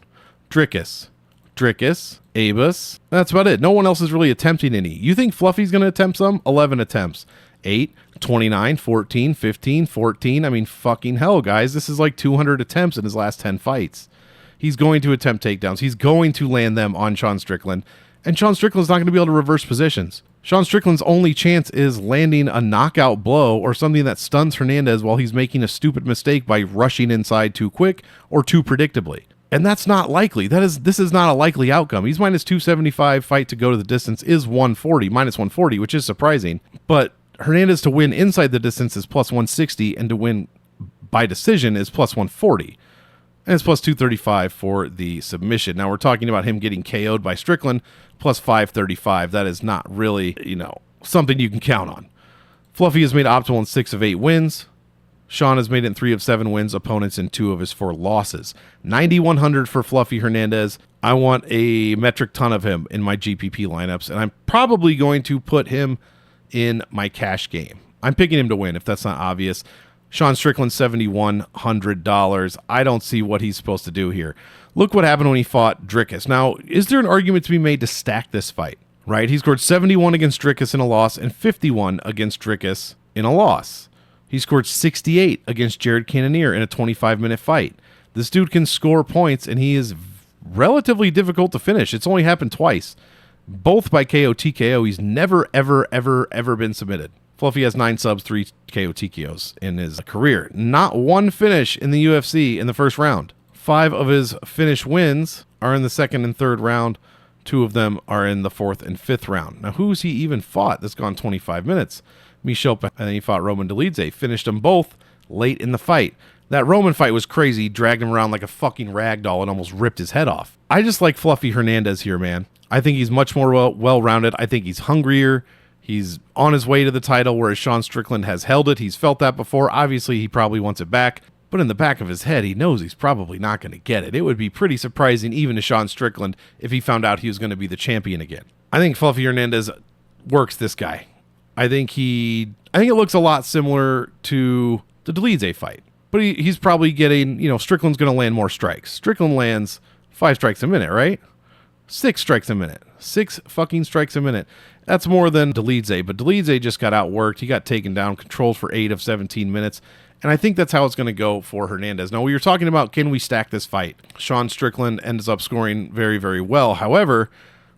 A: Dricus, Abus. That's about it. No one else is really attempting any. You think Fluffy's going to attempt some? 11 attempts. 8, 29, 14, 15, 14. I mean, fucking hell, guys. This is like 200 attempts in his last 10 fights. He's going to attempt takedowns. He's going to land them on Sean Strickland. And Sean Strickland's not going to be able to reverse positions. Sean Strickland's only chance is landing a knockout blow or something that stuns Hernandez while he's making a stupid mistake by rushing inside too quick or too predictably. And that's not likely. This is not a likely outcome. He's minus 275, fight to go to the distance is 140, minus 140, which is surprising. But Hernandez to win inside the distance is plus 160, and to win by decision is plus 140. And it's plus 235 for the submission. Now we're talking about him getting KO'd by Strickland, plus 535. That is not really, something you can count on. Fluffy has made optimal in 6 of 8 wins. Sean has made it in 3 of 7 wins, opponents in 2 of his 4 losses. 9,100 for Fluffy Hernandez. I want a metric ton of him in my GPP lineups, and I'm probably going to put him in my cash game. I'm picking him to win, if that's not obvious. Sean Strickland, $7,100. I don't see what he's supposed to do here. Look what happened when he fought Dricus. Now, is there an argument to be made to stack this fight? Right? He scored 71 against Dricus in a loss and 51 against Dricus in a loss. He scored 68 against Jared Cannonier in a 25-minute fight. This dude can score points, and he is relatively difficult to finish. It's only happened twice, both by KO TKO. He's never, ever, ever, ever been submitted. Fluffy has 9 subs, 3 KO TKOs in his career. Not one finish in the UFC in the first round. 5 of his finish wins are in the second and third round. 2 of them are in the fourth and fifth round. Now, who's he even fought that's gone 25 minutes? Michel, and then he fought Roman Dolidze. Finished them both late in the fight. That Roman fight was crazy. He dragged him around like a fucking rag doll and almost ripped his head off. I just like Fluffy Hernandez here, man. I think he's much more well-rounded. I think he's hungrier. He's on his way to the title, whereas Sean Strickland has held it. He's felt that before. Obviously, he probably wants it back. But in the back of his head, he knows he's probably not going to get it. It would be pretty surprising even to Sean Strickland if he found out he was going to be the champion again. I think Fluffy Hernandez works this guy. I think it looks a lot similar to the Dolidze fight. But he's probably getting, Strickland's going to land more strikes. Strickland lands 5 strikes a minute, right? 6 strikes a minute. 6 fucking strikes a minute. That's more than Dolidze, but Dolidze just got outworked. He got taken down, controlled for 8 of 17 minutes. And I think that's how it's going to go for Hernandez. Now, we were talking about, can we stack this fight? Sean Strickland ends up scoring very, very well. However,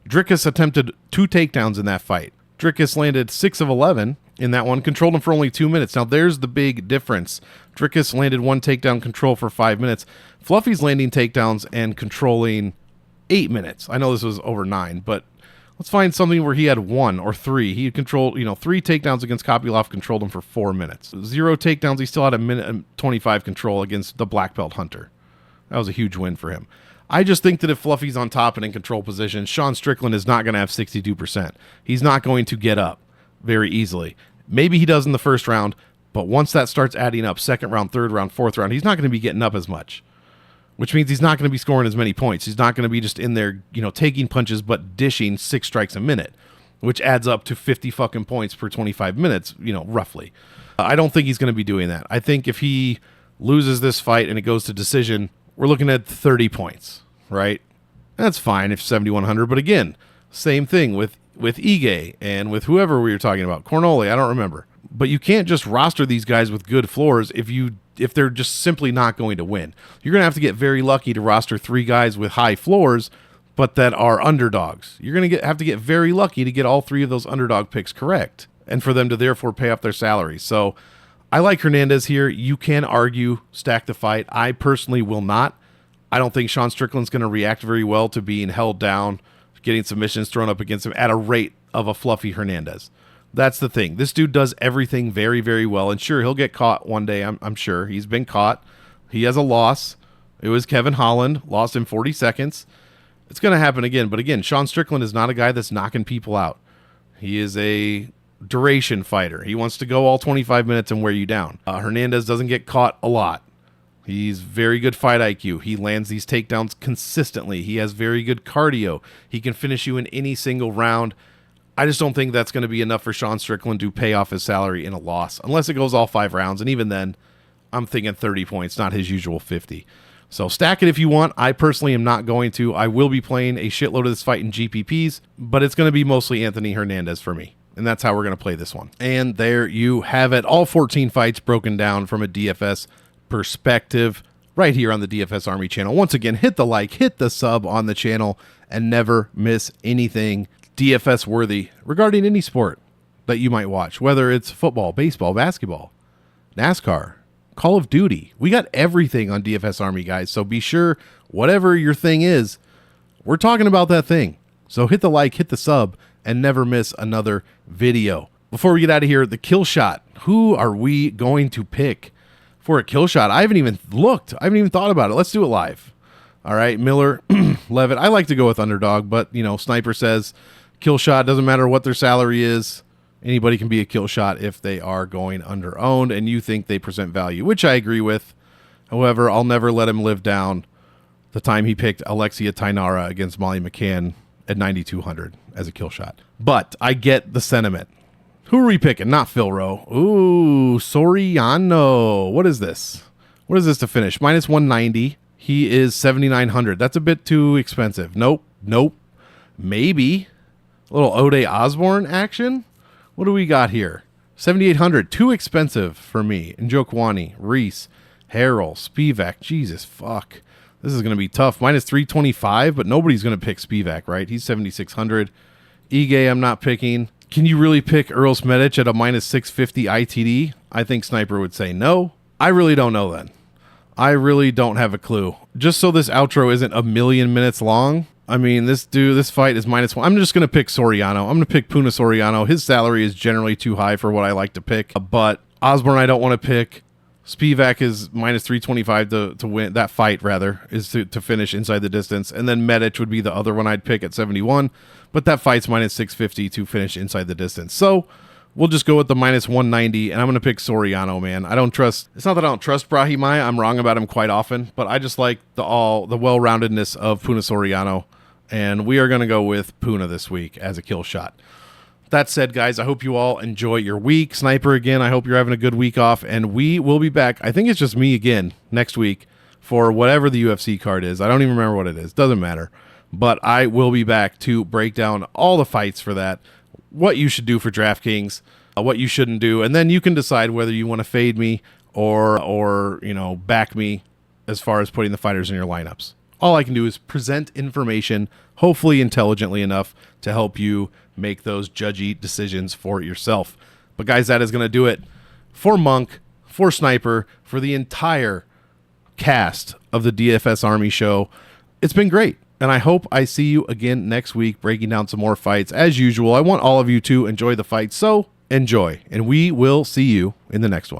A: Dricus attempted 2 takedowns in that fight. Dricus landed 6 of 11 in that one, controlled him for only 2 minutes. Now, there's the big difference. Dricus landed 1 takedown control for 5 minutes. Fluffy's landing takedowns and controlling 8 minutes. I know this was over 9, but let's find something where he had 1 or 3. He had controlled, 3 takedowns against Kopylov, controlled him for 4 minutes. 0 takedowns, he still had a minute and 25 control against the black belt Hunter. That was a huge win for him. I just think that if Fluffy's on top and in control position, Sean Strickland is not going to have 62%. He's not going to get up very easily. Maybe he does in the first round, but once that starts adding up, second round, third round, fourth round, he's not going to be getting up as much, which means he's not going to be scoring as many points. He's not going to be just in there, taking punches, but dishing 6 strikes a minute, which adds up to 50 fucking points per 25 minutes, roughly. I don't think he's going to be doing that. I think if he loses this fight and it goes to decision, we're looking at 30 points, right? That's fine if 7,100, but again, same thing with Ige and with whoever we were talking about, Cornoli, I don't remember. But you can't just roster these guys with good floors if they're just simply not going to win. You're going to have to get very lucky to roster 3 guys with high floors, but that are underdogs. You're going to have to get very lucky to get all 3 of those underdog picks correct and for them to therefore pay off their salaries. So I like Hernandez here. You can argue, stack the fight. I personally will not. I don't think Sean Strickland's going to react very well to being held down, getting submissions thrown up against him at a rate of a Fluffy Hernandez. That's the thing. This dude does everything very, very well. And sure, he'll get caught one day. I'm sure. He's been caught. He has a loss. It was Kevin Holland. Lost in 40 seconds. It's going to happen again. But again, Sean Strickland is not a guy that's knocking people out. He is a duration fighter. He wants to go all 25 minutes and wear you down. Hernandez doesn't get caught a lot. He's very good fight IQ. He lands these takedowns consistently. He has very good cardio. He can finish you in any single round. I just don't think that's going to be enough for Sean Strickland to pay off his salary in a loss, unless it goes all 5 rounds. And even then, I'm thinking 30 points, not his usual 50. So stack it if you want. I personally am not going to. I will be playing a shitload of this fight in GPPs, but it's going to be mostly Anthony Hernandez for me. And that's how we're going to play this one. And there you have it. All 14 fights broken down from a DFS perspective right here on the DFS Army channel. Once again, hit the like, hit the sub on the channel, and never miss anything DFS worthy regarding any sport that you might watch, whether it's football, baseball, basketball, NASCAR, Call of Duty. We got everything on DFS Army, guys. So be sure, whatever your thing is, we're talking about that thing. So hit the like, hit the sub, and never miss another video. Before we get out of here, the kill shot. Who are we going to pick for a kill shot? I haven't even looked. I haven't even thought about it. Let's do it live. All right, Miller, Levitt. I like to go with underdog, but, Sniper says kill shot, doesn't matter what their salary is. Anybody can be a kill shot if they are going under owned and you think they present value, which I agree with. However, I'll never let him live down the time he picked Alexia Tainara against Molly McCann at 9,200 as a kill shot. But I get the sentiment. Who are we picking? Not Phil Rowe. Ooh, Soriano. What is this? What is this to finish? Minus 190. He is 7,900. That's a bit too expensive. Nope. Maybe. A little Ode Osborne action. What do we got here? 7,800. Too expensive for me. Njokwani, Reese, Harrell, Spivak. Jesus, fuck. This is going to be tough. Minus 325, but nobody's going to pick Spivak, right? He's 7,600. Ige, I'm not picking. Can you really pick Earl Smedic at a minus 650 ITD? I think Sniper would say no. I really don't know then. I really don't have a clue. Just so this outro isn't a million minutes long, I mean, this fight is minus 1. I'm just going to pick Soriano. I'm going to pick Puna Soriano. His salary is generally too high for what I like to pick. But Osborne I don't want to pick. Spivak is minus 325 to win. That fight, rather, is to finish inside the distance. And then Medic would be the other one I'd pick at 71. But that fight's minus 650 to finish inside the distance. So we'll just go with the minus 190, and I'm going to pick Soriano, man. I don't trust, it's not that I don't trust Brahimaya. I'm wrong about him quite often, but I just like the well-roundedness of Puna Soriano, and we are going to go with Puna this week as a kill shot. That said, guys, I hope you all enjoy your week. Sniper, again, I hope you're having a good week off, and we will be back. I think it's just me again next week for whatever the UFC card is. I don't even remember what it is. Doesn't matter. But I will be back to break down all the fights for that, what you should do for DraftKings, what you shouldn't do, and then you can decide whether you want to fade me or back me as far as putting the fighters in your lineups. All I can do is present information, hopefully intelligently enough to help you make those judgy decisions for yourself. But guys, that is going to do it for Monk, for Sniper, for the entire cast of the DFS Army show. It's been great, and I hope I see you again next week breaking down some more fights. As usual, I want all of you to enjoy the fight, so enjoy, and we will see you in the next one.